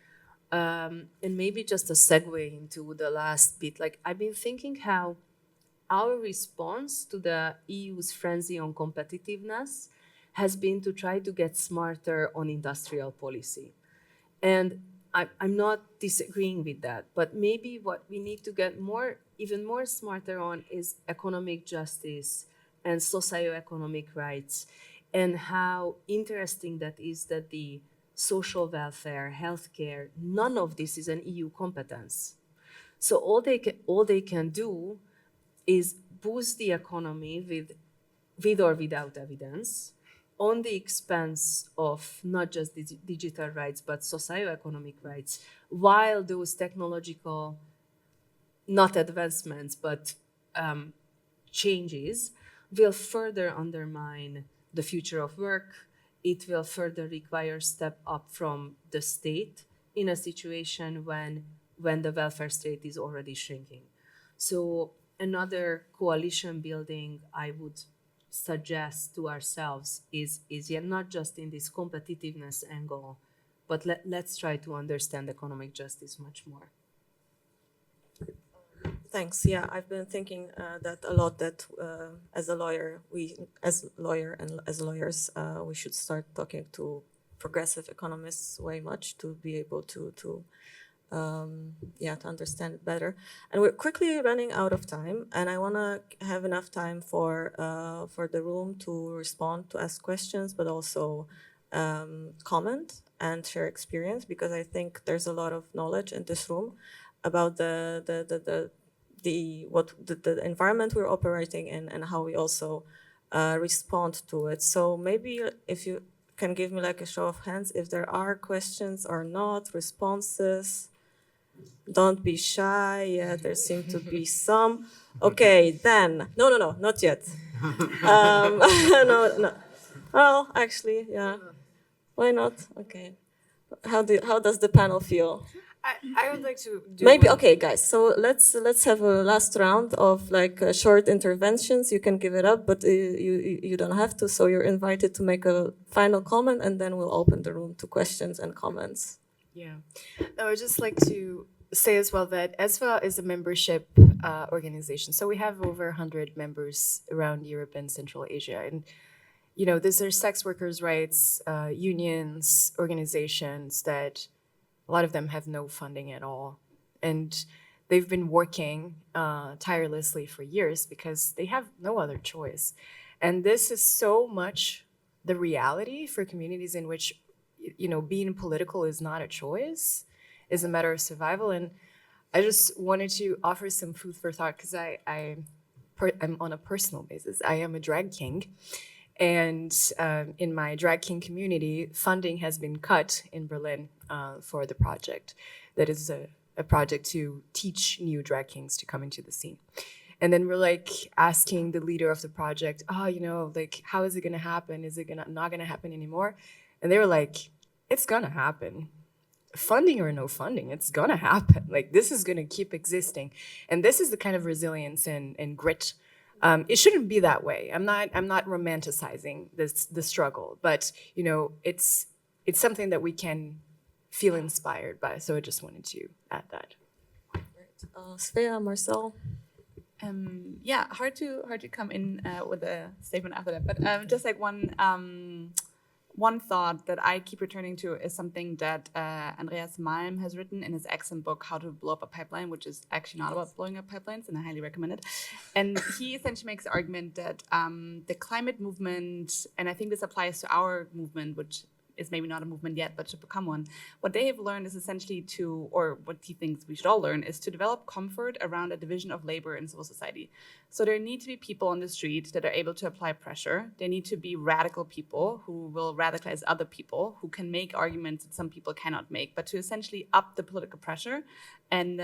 D: And maybe just a segue into the last bit, like I've been thinking how our response to the EU's frenzy on competitiveness has been to try to get smarter on industrial policy. And I'm not disagreeing with that, but maybe what we need to get even more smarter on is economic justice and socioeconomic rights, and how interesting that is that the social welfare, healthcare, none of this is an EU competence. So all they can do is boost the economy with or without evidence, on the expense of not just digital rights, but socioeconomic rights, while those technological, not advancements, but changes will further undermine the future of work. It will further require step up from the state in a situation when the welfare state is already shrinking. So another coalition building I would suggest to ourselves is not just in this competitiveness angle, but let's try to understand economic justice much more.
A: Thanks. Yeah, I've been thinking that a lot. That as a lawyer, as lawyers, we should start talking to progressive economists way much to be able to understand it better. And we're quickly running out of time, and I want to have enough time for the room to respond, to ask questions, but also comment and share experience, because I think there's a lot of knowledge in this room about the environment we're operating in and how we also respond to it. So maybe if you can give me like a show of hands if there are questions or not, responses. Don't be shy. Yeah, there seem to be some. Okay, then. No, not yet. No. Well, actually, yeah. Why not? Okay. How does the panel feel?
E: I would like to do
A: Maybe okay, guys. So let's have a last round of like short interventions. You can give it up, but you don't have to. So you're invited to make a final comment, and then we'll open the room to questions and comments.
E: Yeah. I would just like to say as well that ESVA is a membership organization. So we have over 100 members around Europe and Central Asia. And, you know, these are sex workers' rights, unions, organizations that a lot of them have no funding at all. And they've been working tirelessly for years because they have no other choice. And this is so much the reality for communities in which, you know, being political is not a choice, is a matter of survival. And I just wanted to offer some food for thought because I'm on a personal basis. I am a drag king. And in my drag king community, funding has been cut in Berlin for the project. That is a project to teach new drag kings to come into the scene. And then we're like asking the leader of the project, oh, you know, like, how is it going to happen? Is it not going to happen anymore? And they were like, it's going to happen. Funding or no funding, it's going to happen. Like, this is going to keep existing. And this is the kind of resilience and grit. It shouldn't be that way. I'm not romanticizing the struggle, but, you know, it's something that we can feel inspired by. So I just wanted to add that.
A: Svea, Marcel.
C: Yeah, hard to come in with a statement after that. But just like one thought that I keep returning to is something that Andreas Malm has written in his excellent book, How to Blow Up a Pipeline, which is actually not about blowing up pipelines, and I highly recommend it. And he essentially makes the argument that the climate movement, and I think this applies to our movement, which is maybe not a movement yet, but should become one. What they have learned is essentially or what he thinks we should all learn, is to develop comfort around a division of labor in civil society. So there need to be people on the street that are able to apply pressure. There need to be radical people who will radicalize other people, who can make arguments that some people cannot make, but to essentially up the political pressure and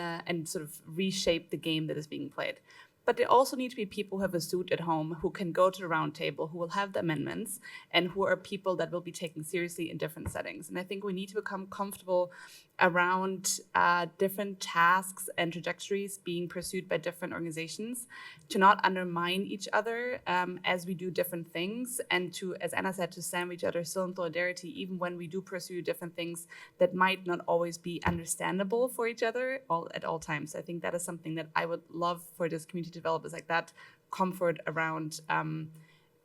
C: sort of reshape the game that is being played. But there also need to be people who have a suit at home, who can go to the round table, who will have the amendments, and who are people that will be taken seriously in different settings. And I think we need to become comfortable around different tasks and trajectories being pursued by different organizations, to not undermine each other as we do different things, and to, as Anna said, to stand with each other still in solidarity, even when we do pursue different things that might not always be understandable for each other at all times. I think that is something that I would love for this community to develop, is like that comfort around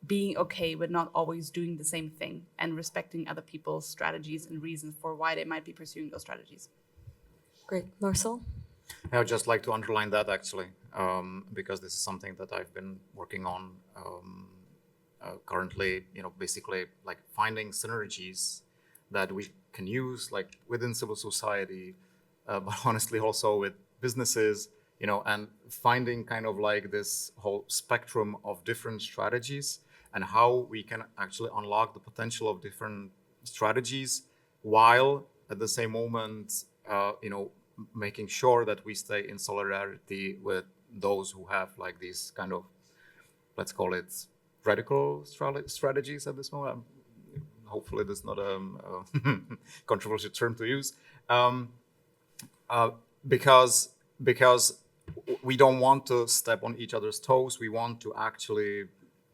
C: being okay with not always doing the same thing and respecting other people's strategies and reasons for why they might be pursuing those strategies.
A: Great. Marcel?
B: I would just like to underline that actually, because this is something that I've been working on currently, you know, basically like finding synergies that we can use like within civil society, but honestly also with businesses, you know, and finding kind of like this whole spectrum of different strategies and how we can actually unlock the potential of different strategies while at the same moment, you know, making sure that we stay in solidarity with those who have like these kind of, let's call it radical strategies at this moment. Hopefully that's not a controversial term to use, because we don't want to step on each other's toes. We want to actually,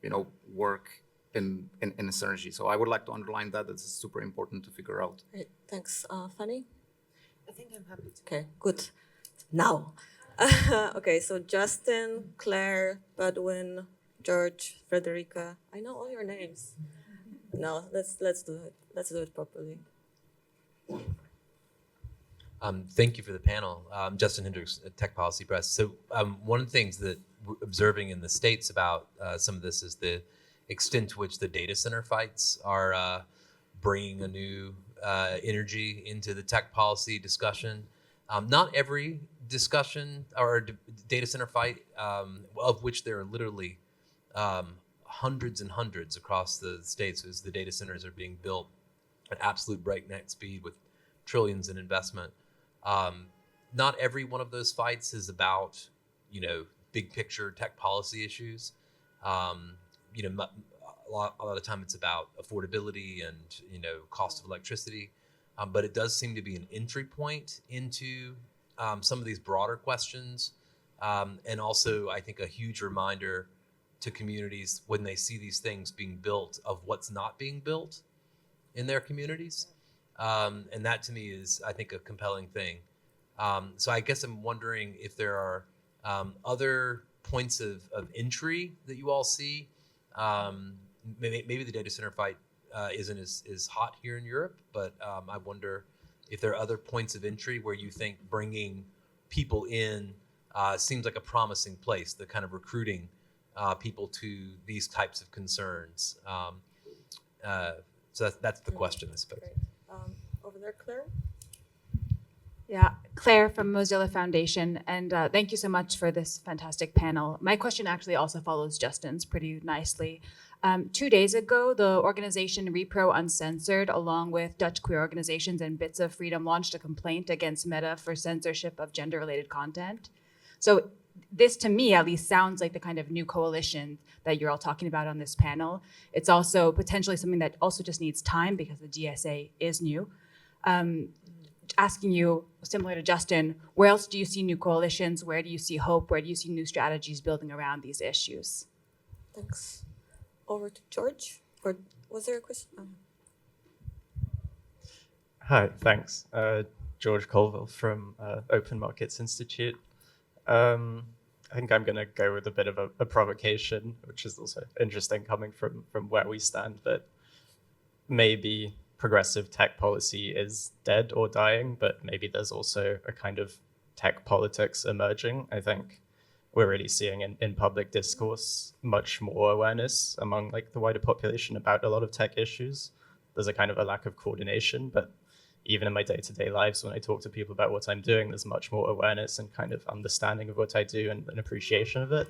B: you know, work in a synergy. So I would like to underline that. This is super important to figure out.
A: Great. Thanks. Fanny?
D: I think I'm happy to.
A: Okay, good. Now. Okay, so Justin, Claire, Badwin, George, Frederica. I know all your names. No, let's do it. Let's do it properly.
F: Thank you for the panel. Justin Hendricks at Tech Policy Press. So one of the things that we're observing in the States about some of this is the extent to which the data center fights are bringing a new energy into the tech policy discussion. Not every discussion or data center fight, of which there are literally hundreds and hundreds across the States as the data centers are being built at absolute breakneck speed with trillions in investment. Not every one of those fights is about, you know, big picture tech policy issues. You know, a lot of time it's about affordability and, you know, cost of electricity. But it does seem to be an entry point into some of these broader questions. And also, I think, a huge reminder to communities when they see these things being built of what's not being built in their communities. And that to me is, I think, a compelling thing. So I guess I'm wondering if there are other points of entry that you all see. Maybe the data center fight isn't as hot here in Europe, but I wonder if there are other points of entry where you think bringing people in seems like a promising place, the kind of recruiting people to these types of concerns. So that's the question, I suppose.
A: Great. Over there, Claire?
G: Yeah, Claire from Mozilla Foundation, and thank you so much for this fantastic panel. My question actually also follows Justin's pretty nicely. 2 days ago, the organization Repro Uncensored, along with Dutch queer organizations and Bits of Freedom, launched a complaint against Meta for censorship of gender-related content. So this, to me, at least, sounds like the kind of new coalition that you're all talking about on this panel. It's also potentially something that also just needs time because the GSA is new. Asking you, similar to Justin, where else do you see new coalitions? Where do you see hope? Where do you see new strategies building around these issues?
A: Thanks. Over to George. Or was there a question? Oh.
H: Hi, thanks. George Colville from Open Markets Institute. I think I'm going to go with a bit of a provocation, which is also interesting coming from where we stand, that maybe progressive tech policy is dead or dying, but maybe there's also a kind of tech politics emerging. I think we're really seeing in public discourse much more awareness among like the wider population about a lot of tech issues. There's a kind of a lack of coordination, but even in my day-to-day lives, when I talk to people about what I'm doing, there's much more awareness and kind of understanding of what I do and an appreciation of it.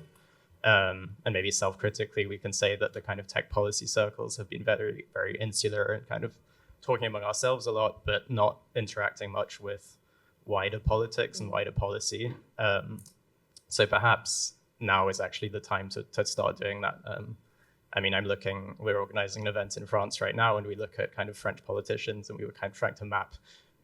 H: And maybe self-critically, we can say that the kind of tech policy circles have been very, very insular and kind of talking among ourselves a lot, but not interacting much with wider politics and wider policy. So perhaps now is actually the time to start doing that. I mean, we're organizing an event in France right now, and we look at kind of French politicians, and we were kind of trying to map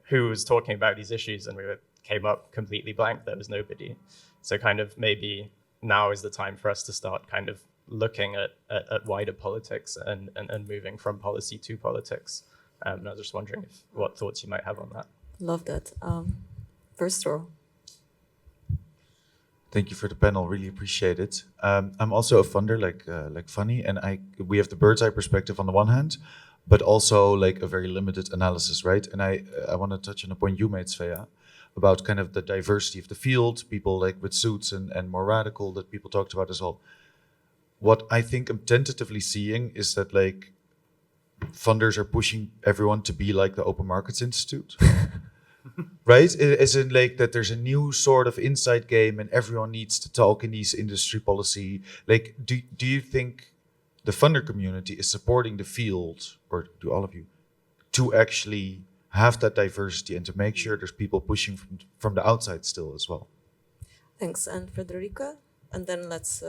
H: who was talking about these issues, and came up completely blank. There was nobody. So kind of maybe now is the time for us to start kind of looking at wider politics and moving from policy to politics. And I was just wondering what thoughts you might have on that.
A: Love that. First row.
I: Thank you for the panel. Really appreciate it. I'm also a funder, like Fanny, and we have the bird's eye perspective on the one hand, but also like a very limited analysis, right? And I want to touch on a point you made, Svea, about kind of the diversity of the field, people like with suits and more radical that people talked about as well. What I think I'm tentatively seeing is that like funders are pushing everyone to be like the Open Markets Institute. Right? As in like that there's a new sort of inside game and everyone needs to talk in these industry policy. Like, do you think the funder community is supporting the field, or do all of you, to actually have that diversity and to make sure there's people pushing from the outside still as well?
A: Thanks. And Frederica, and then let's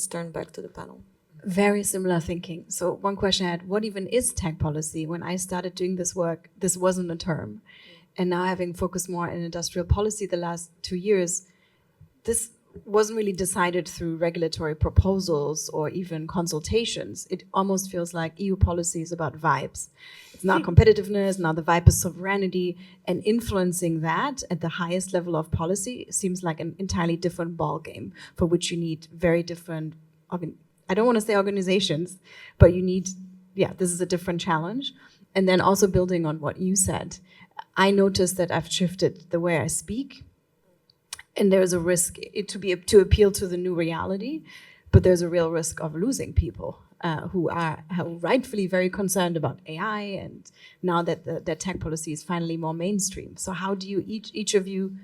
A: turn back to the panel.
J: Very similar thinking. So one question I had, what even is tech policy? When I started doing this work, this wasn't a term. And now having focused more in industrial policy the last 2 years, this wasn't really decided through regulatory proposals or even consultations. It almost feels like EU policy is about vibes. It's not competitiveness, now the vibe is sovereignty, and influencing that at the highest level of policy seems like an entirely different ballgame for which you need very different, I don't want to say organizations, but you need, this is a different challenge. And then also building on what you said, I noticed that I've shifted the way I speak, and there's a risk to appeal to the new reality, but there's a real risk of losing people who are rightfully very concerned about AI, and now that the tech policy is finally more mainstream. So how do you each of you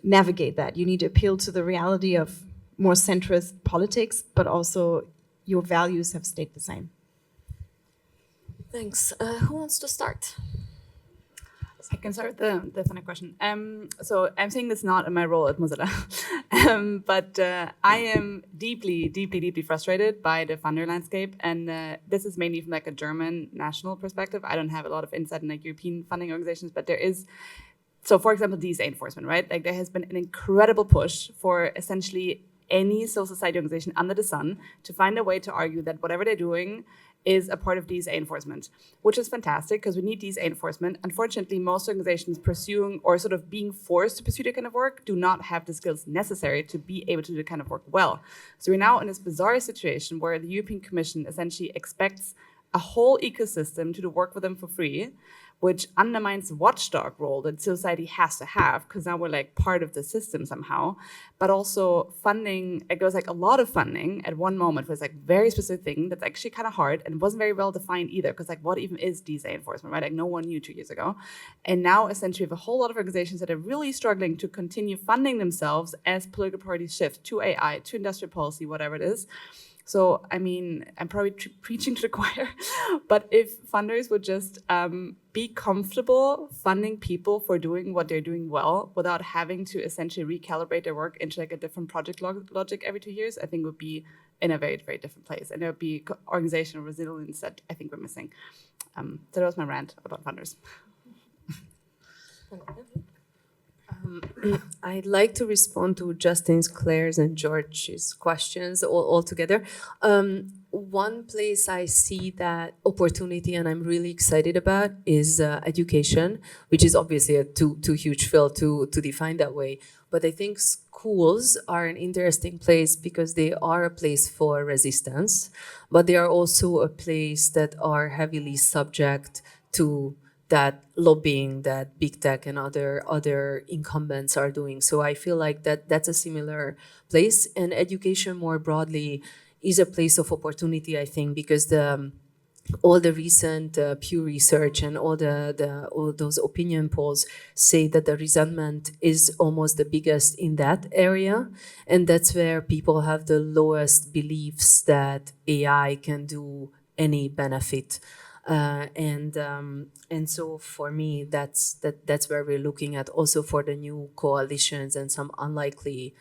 J: navigate that? You need to appeal to the reality of more centrist politics, but also your values have stayed the same.
A: Thanks. Who wants to start?
C: I can start with the funny question. So I'm saying this not in my role at Mozilla, but I am deeply, deeply, deeply frustrated by the funder landscape. And this is mainly from like a German national perspective. I don't have a lot of insight in like European funding organizations, but there is. So for example, DSA enforcement, right? Like there has been an incredible push for essentially any civil society organization under the sun to find a way to argue that whatever they're doing is a part of DSA enforcement, which is fantastic because we need DSA enforcement. Unfortunately, most organizations pursuing or sort of being forced to pursue that kind of work do not have the skills necessary to be able to do the kind of work well. So we're now in this bizarre situation where the European Commission essentially expects a whole ecosystem to do work for them for free, which undermines the watchdog role that society has to have, because now we're like part of the system somehow. But also funding, it goes like a lot of funding at one moment was like very specific thing that's actually kind of hard and wasn't very well defined either, because like what even is DSA enforcement, right? Like no one knew 2 years ago. And now essentially we have a whole lot of organizations that are really struggling to continue funding themselves as political parties shift to AI, to industrial policy, whatever it is. So, I mean, I'm probably preaching to the choir, but if funders would just be comfortable funding people for doing what they're doing well without having to essentially recalibrate their work into like a different project logic every 2 years, I think would be in a very, very different place. And there would be organizational resilience that I think we're missing. So that was my rant about funders.
D: I'd like to respond to Justin's, Claire's, and George's questions all together. One place I see that opportunity and I'm really excited about is education, which is obviously a too huge field to define that way. But I think schools are an interesting place because they are a place for resistance, but they are also a place that are heavily subject to that lobbying that big tech and other incumbents are doing. So I feel like that's a similar place. And education more broadly is a place of opportunity, I think, because all the recent Pew Research and all those opinion polls say that the resentment is almost the biggest in that area. And that's where people have the lowest beliefs that AI can do any benefit. And so for me, that's where we're looking at also for the new coalitions and some unlikely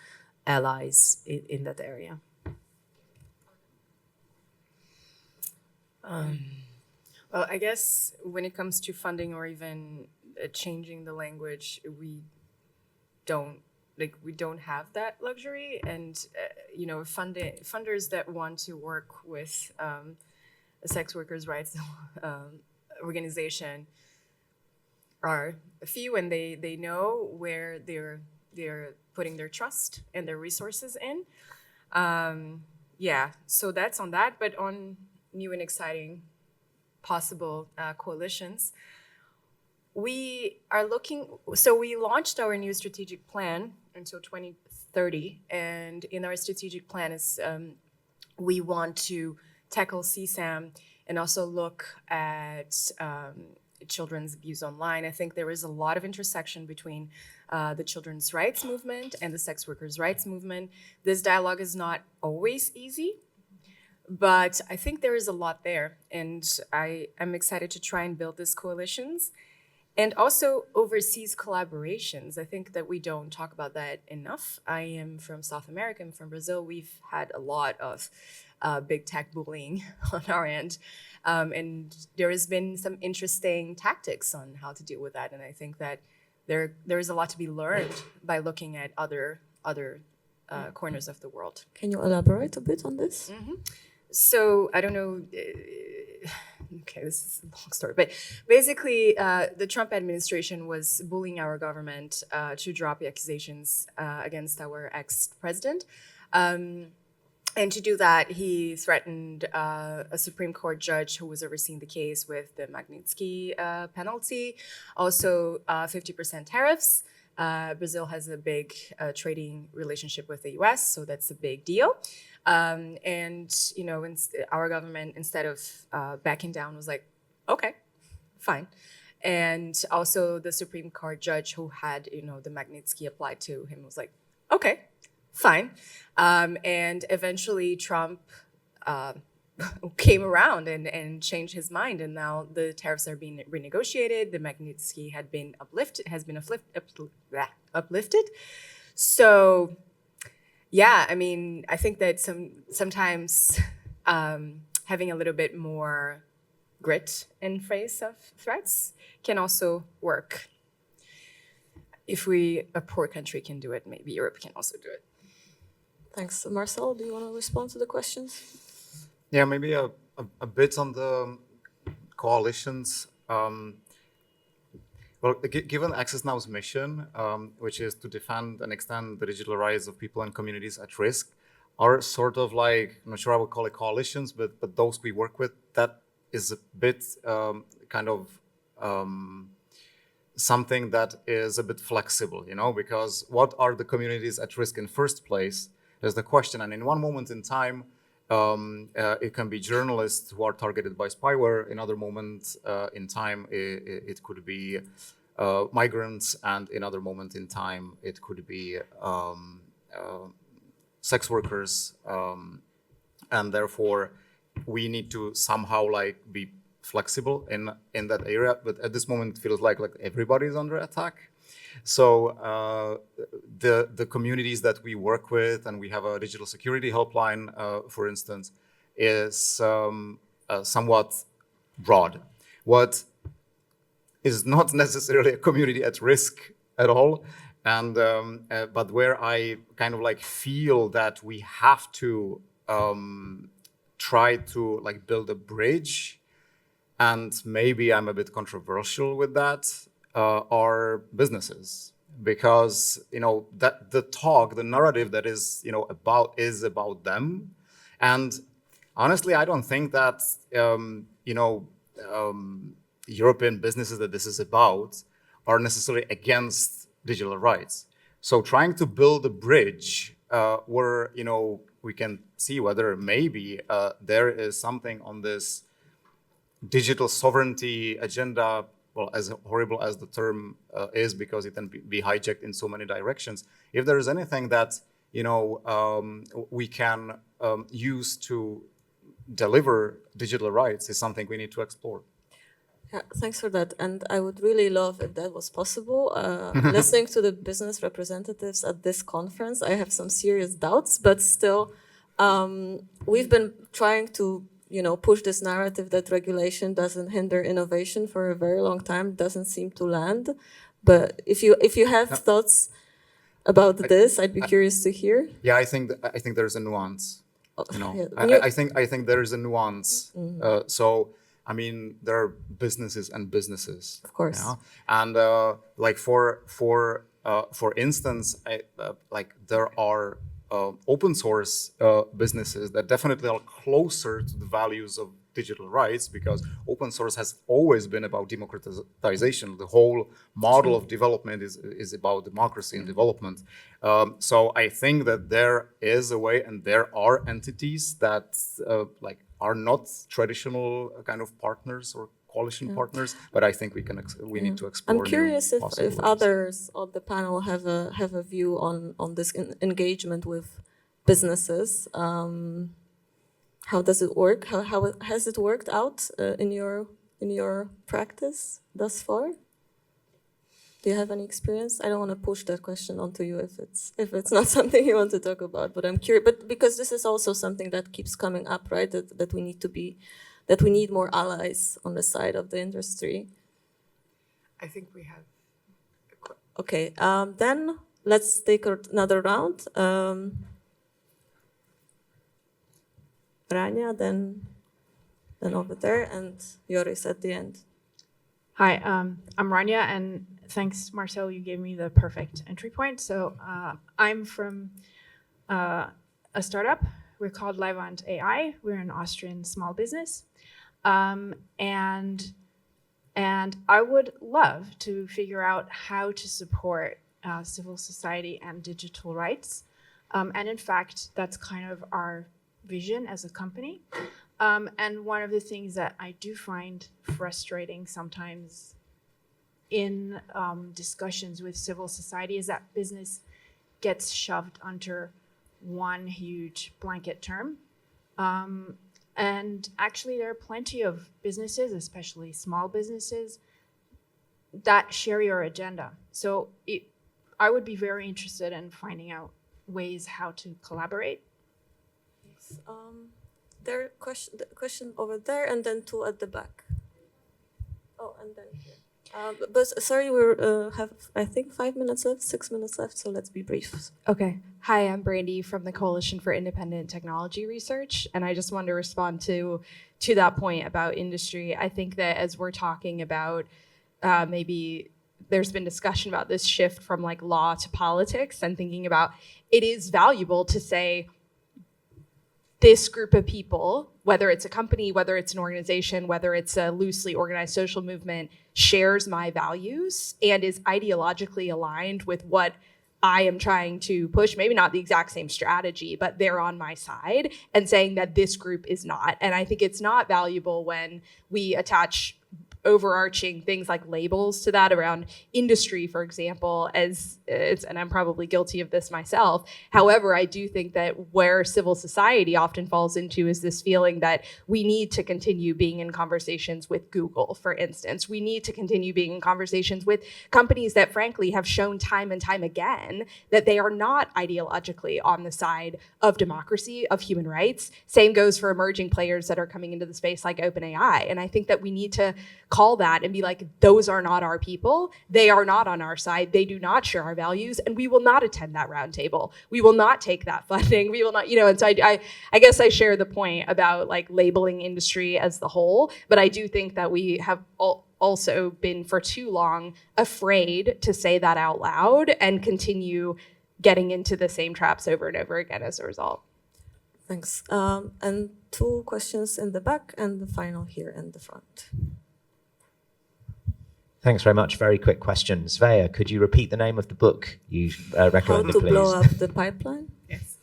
D: allies in that area.
E: Well, I guess when it comes to funding or even changing the language, we don't have that luxury. And funders that want to work with a sex workers' rights organization are few, and they know where they're putting their trust and their resources in. So that's on that. But on new and exciting possible coalitions, we are looking. So we launched our new strategic plan until 2030, and in our strategic plan is we want to tackle CSAM and also look at children's abuse online. I think there is a lot of intersection between the children's rights movement and the sex workers' rights movement. This dialogue is not always easy, but I think there is a lot there. And I'm excited to try and build these coalitions and also overseas collaborations. I think that we don't talk about that enough. I am from South America, I'm from Brazil. We've had a lot of big tech bullying on our end. And there has been some interesting tactics on how to deal with that. And I think that there is a lot to be learned by looking at other corners of the world.
A: Can you elaborate a bit on this?
E: Mm-hmm. So I don't know. Okay, this is a long story, but basically the Trump administration was bullying our government to drop the accusations against our ex-president. And to do that, he threatened a Supreme Court judge who was overseeing the case with the Magnitsky penalty, also 50% tariffs. Brazil has a big trading relationship with the US, so that's a big deal. And our government, instead of backing down, was like, okay, fine. And also the Supreme Court judge who had, the Magnitsky applied to him was like, okay, fine. And eventually Trump came around and changed his mind, and now the tariffs are being renegotiated. The Magnitsky has been uplifted. So, yeah, I mean, I think that sometimes having a little bit more grit in face of threats can also work. If a poor country can do it, maybe Europe can also do it.
A: Thanks. Marcel, do you want to respond to the questions?
B: Yeah, maybe a bit on the coalitions. Given Access Now's mission, which is to defend and extend the digital rights of people and communities at risk, are sort of like, I'm not sure I would call it coalitions, but those we work with, that is a bit kind of something that is a bit flexible, because what are the communities at risk in first place is the question. And in one moment in time, it can be journalists who are targeted by spyware. In other moments in time, it could be migrants, and in other moment in time, it could be sex workers, and therefore we need to somehow be flexible in that area. But at this moment, it feels like everybody is under attack. So the communities that we work with, and we have a digital security helpline, for instance, is somewhat broad. What is not necessarily a community at risk at all, and but where I kind of feel that we have to try to build a bridge, and maybe I'm a bit controversial with that, are businesses, because that the narrative that is about them, and honestly, I don't think that European businesses that this is about are necessarily against digital rights. So trying to build a bridge where we can see whether maybe there is something on this digital sovereignty agenda. Well, as horrible as the term is, because it can be hijacked in so many directions, if there is anything that we can use to deliver digital rights, is something we need to explore.
A: Yeah, thanks for that. And I would really love if that was possible. Listening to the business representatives at this conference, I have some serious doubts, but still, we've been trying to push this narrative that regulation doesn't hinder innovation for a very long time. Doesn't seem to land. But if you have thoughts about this, I'd be curious to hear.
B: Yeah, I think there's a nuance.
A: Yeah.
B: I think there is a nuance. So I mean, there are businesses and businesses,
A: of course.
B: And for instance, there are open source businesses that definitely are closer to the values of digital rights, because open source has always been about democratization. The whole model of development is about democracy and development. So I think that there is a way, and there are entities that are not traditional kind of partners or coalition partners, but I think we need to explore.
A: I'm curious if others on the panel have a view on this engagement with businesses. How does it work? How has it worked out in your practice thus far? Do you have any experience? I don't want to push that question onto you if it's not something you want to talk about, but I'm curious. But because this is also something that keeps coming up, right? That we need more allies on the side of the industry.
E: I think we have.
A: Okay, then let's take another round. Rania, then over there, and Joris at the end.
G: Hi, I'm Rania, and thanks, Marcel, you gave me the perfect entry point. So I'm from a startup. We're called Levant AI. We're an Austrian small business. And I would love to figure out how to support civil society and digital rights. And in fact, that's kind of our vision as a company. And one of the things that I do find frustrating sometimes in discussions with civil society is that business gets shoved under one huge blanket term. And actually, there are plenty of businesses, especially small businesses, that share your agenda. So I would be very interested in finding out ways how to collaborate.
A: There question over there, and then two at the back. Oh, and then here. But sorry, we have I think 5 minutes left, 6 minutes left, so let's be brief.
K: Okay. Hi, I'm Brandy from the Coalition for Independent Technology Research, and I just wanted to respond to that point about industry. I think that as we're talking about maybe there's been discussion about this shift from law to politics, and thinking about it is valuable to say this group of people, whether it's a company, whether it's an organization, whether it's a loosely organized social movement, shares my values and is ideologically aligned with what I am trying to push, maybe not the exact same strategy, but they're on my side, and saying that this group is not. And I think it's not valuable when we attach overarching things like labels to that around industry, for example, and I'm probably guilty of this myself. However, I do think that where civil society often falls into is this feeling that we need to continue being in conversations with Google, for instance. We need to continue being in conversations with companies that frankly have shown time and time again that they are not ideologically on the side of democracy, of human rights. Same goes for emerging players that are coming into the space like OpenAI. And I think that we need to call that and be like, those are not our people. They are not on our side. They do not share our values, and we will not attend that roundtable. We will not take that funding. We will not, and so I guess I share the point about like labeling industry as the whole, but I do think that we have also been for too long afraid to say that out loud and continue getting into the same traps over and over again as a result.
A: Thanks. And 2 questions in the back and the final here in the front.
L: Thanks very much. Very quick question. Svea, could you repeat the name of the book you recommended,
A: How to
L: please?
A: blow up the pipeline?
C: Yes.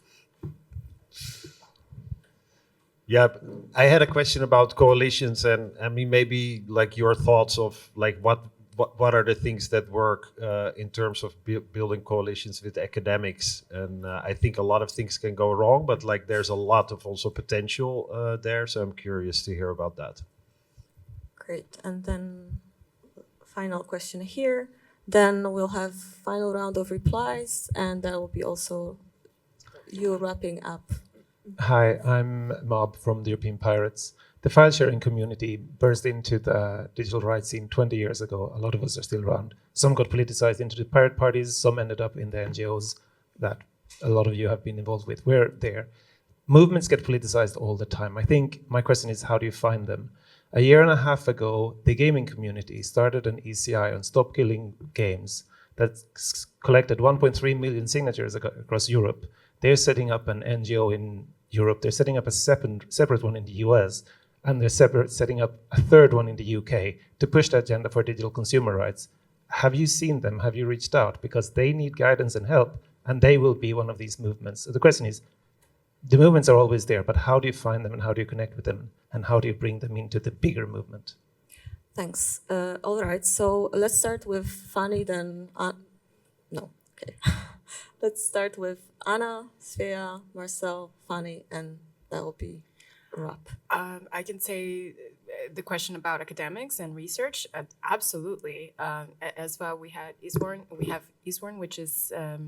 M: Yeah, I had a question about coalitions, and I mean maybe like your thoughts of like what are the things that work in terms of building coalitions with academics, and I think a lot of things can go wrong, but like there's a lot of also potential there, so I'm curious to hear about that.
A: Great, and then final question here. Then we'll have final round of replies, and there will be also you wrapping up.
N: Hi, I'm Mob from the European Pirates. The file sharing community burst into the digital rights scene 20 years ago. A lot of us are still around. Some got politicized into the pirate parties, some ended up in the NGOs that a lot of you have been involved with. We're there. Movements get politicized all the time. I think my question is, how do you find them? A year and a half ago, the gaming community started an ECI on Stop Killing Games that collected 1.3 million signatures across Europe. They're setting up an NGO in Europe. They're setting up a separate one in the US, and they're setting up a third one in the UK to push the agenda for digital consumer rights. Have you seen them? Have you reached out? Because they need guidance and help, and they will be one of these movements. So the question is, the movements are always there, but how do you find them and how do you connect with them and how do you bring them into the bigger movement?
A: Thanks. All right, so let's start with Fanny, then no, okay. Let's start with Anna, Svea, Marcel, Fanny, and that will be a wrap.
E: I can say the question about academics and research, absolutely. As well, we have Eastborn, which is a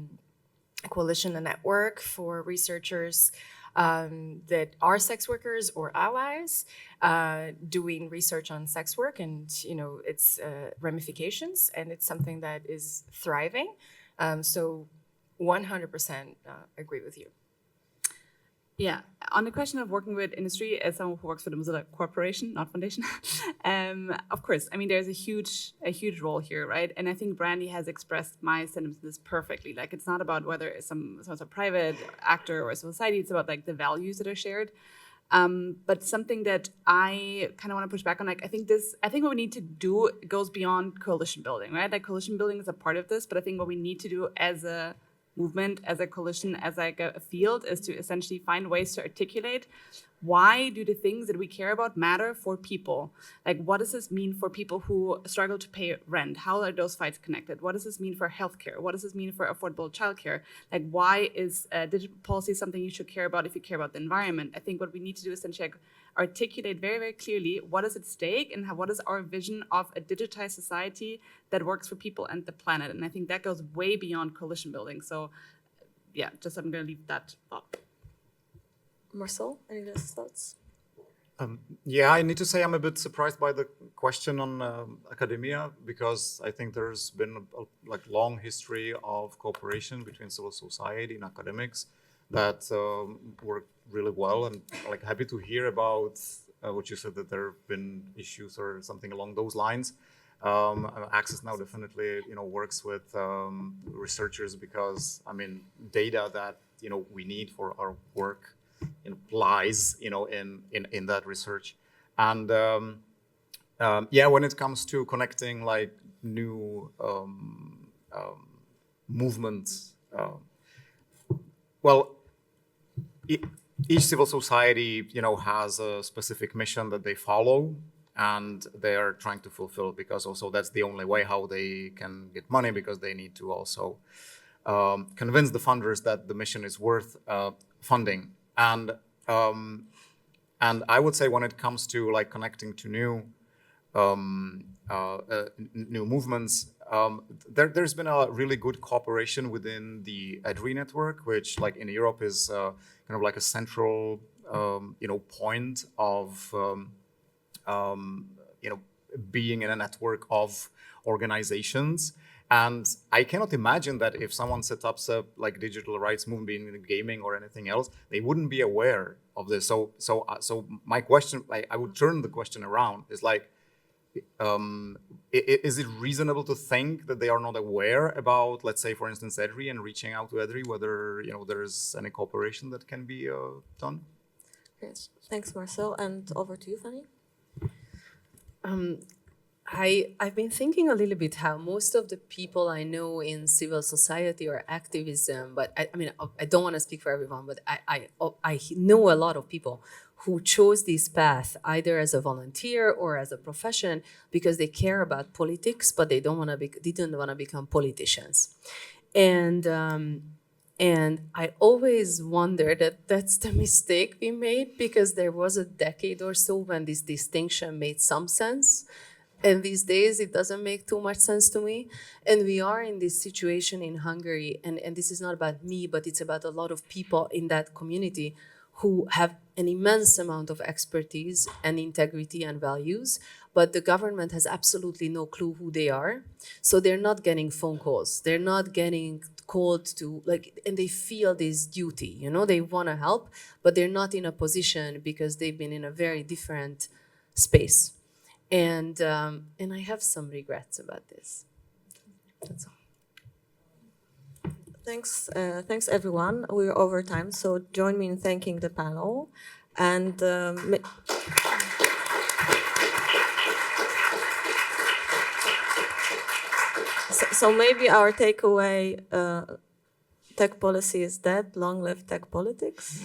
E: coalition, a network for researchers that are sex workers or allies doing research on sex work and its ramifications, and it's something that is thriving. So 100% agree with you.
C: Yeah, on the question of working with industry, as someone who works for the Mozilla Corporation, not Foundation, of course, I mean, there's a huge role here, right? And I think Brandy has expressed my sentiments perfectly. Like, it's not about whether someone's a private actor or a society, it's about like the values that are shared. But something that I kind of want to push back on, like, I think what we need to do goes beyond coalition building, right? Like, coalition building is a part of this, but I think what we need to do as a movement, as a coalition, as like a field, is to essentially find ways to articulate why do the things that we care about matter for people? Like, what does this mean for people who struggle to pay rent? How are those fights connected? What does this mean for healthcare? What does this mean for affordable childcare? Like, why is digital policy something you should care about if you care about the environment? I think what we need to do is essentially articulate very, very clearly what is at stake and what is our vision of a digitized society that works for people and the planet. And I think that goes way beyond coalition building. So yeah, I'm going to leave that up.
A: Marcel, any last thoughts?
B: Yeah, I need to say I'm a bit surprised by the question on academia, because I think there's been a long history of cooperation between civil society and academics that work really well, and like happy to hear about what you said, that there have been issues or something along those lines. Access Now definitely works with researchers, because I mean, data that we need for our work lies, in that research. And when it comes to connecting like new movements, each civil society, has a specific mission that they follow, and they are trying to fulfill, because also that's the only way how they can get money, because they need to also convince the funders that the mission is worth funding. And I would say when it comes to like connecting to new movements, there's been a really good cooperation within the EDRI network, which like in Europe is kind of like a central point of being in a network of organizations. And I cannot imagine that if someone set up like digital rights movement in gaming or anything else, they wouldn't be aware of this. So my question, I would turn the question around, is like, is it reasonable to think that they are not aware about, let's say, for instance, EDRI, and reaching out to EDRI, whether there's any cooperation that can be done?
A: Yes. Thanks, Marcel. And over to you, Fanny.
D: I've been thinking a little bit how most of the people I know in civil society or activism, but I don't want to speak for everyone, but I know a lot of people who chose this path either as a volunteer or as a profession because they care about politics, but they didn't want to become politicians. And I always wonder that that's the mistake we made, because there was a decade or so when this distinction made some sense. And these days, it doesn't make too much sense to me. And we are in this situation in Hungary, and this is not about me, but it's about a lot of people in that community who have an immense amount of expertise and integrity and values, but the government has absolutely no clue who they are. So they're not getting phone calls. They're not getting called to, and they feel this duty, they want to help, but they're not in a position because they've been in a very different space. And I have some regrets about this. That's all.
A: Thanks, everyone. We're over time, so join me in thanking the panel. And so maybe our takeaway: tech policy is dead. Long live tech politics.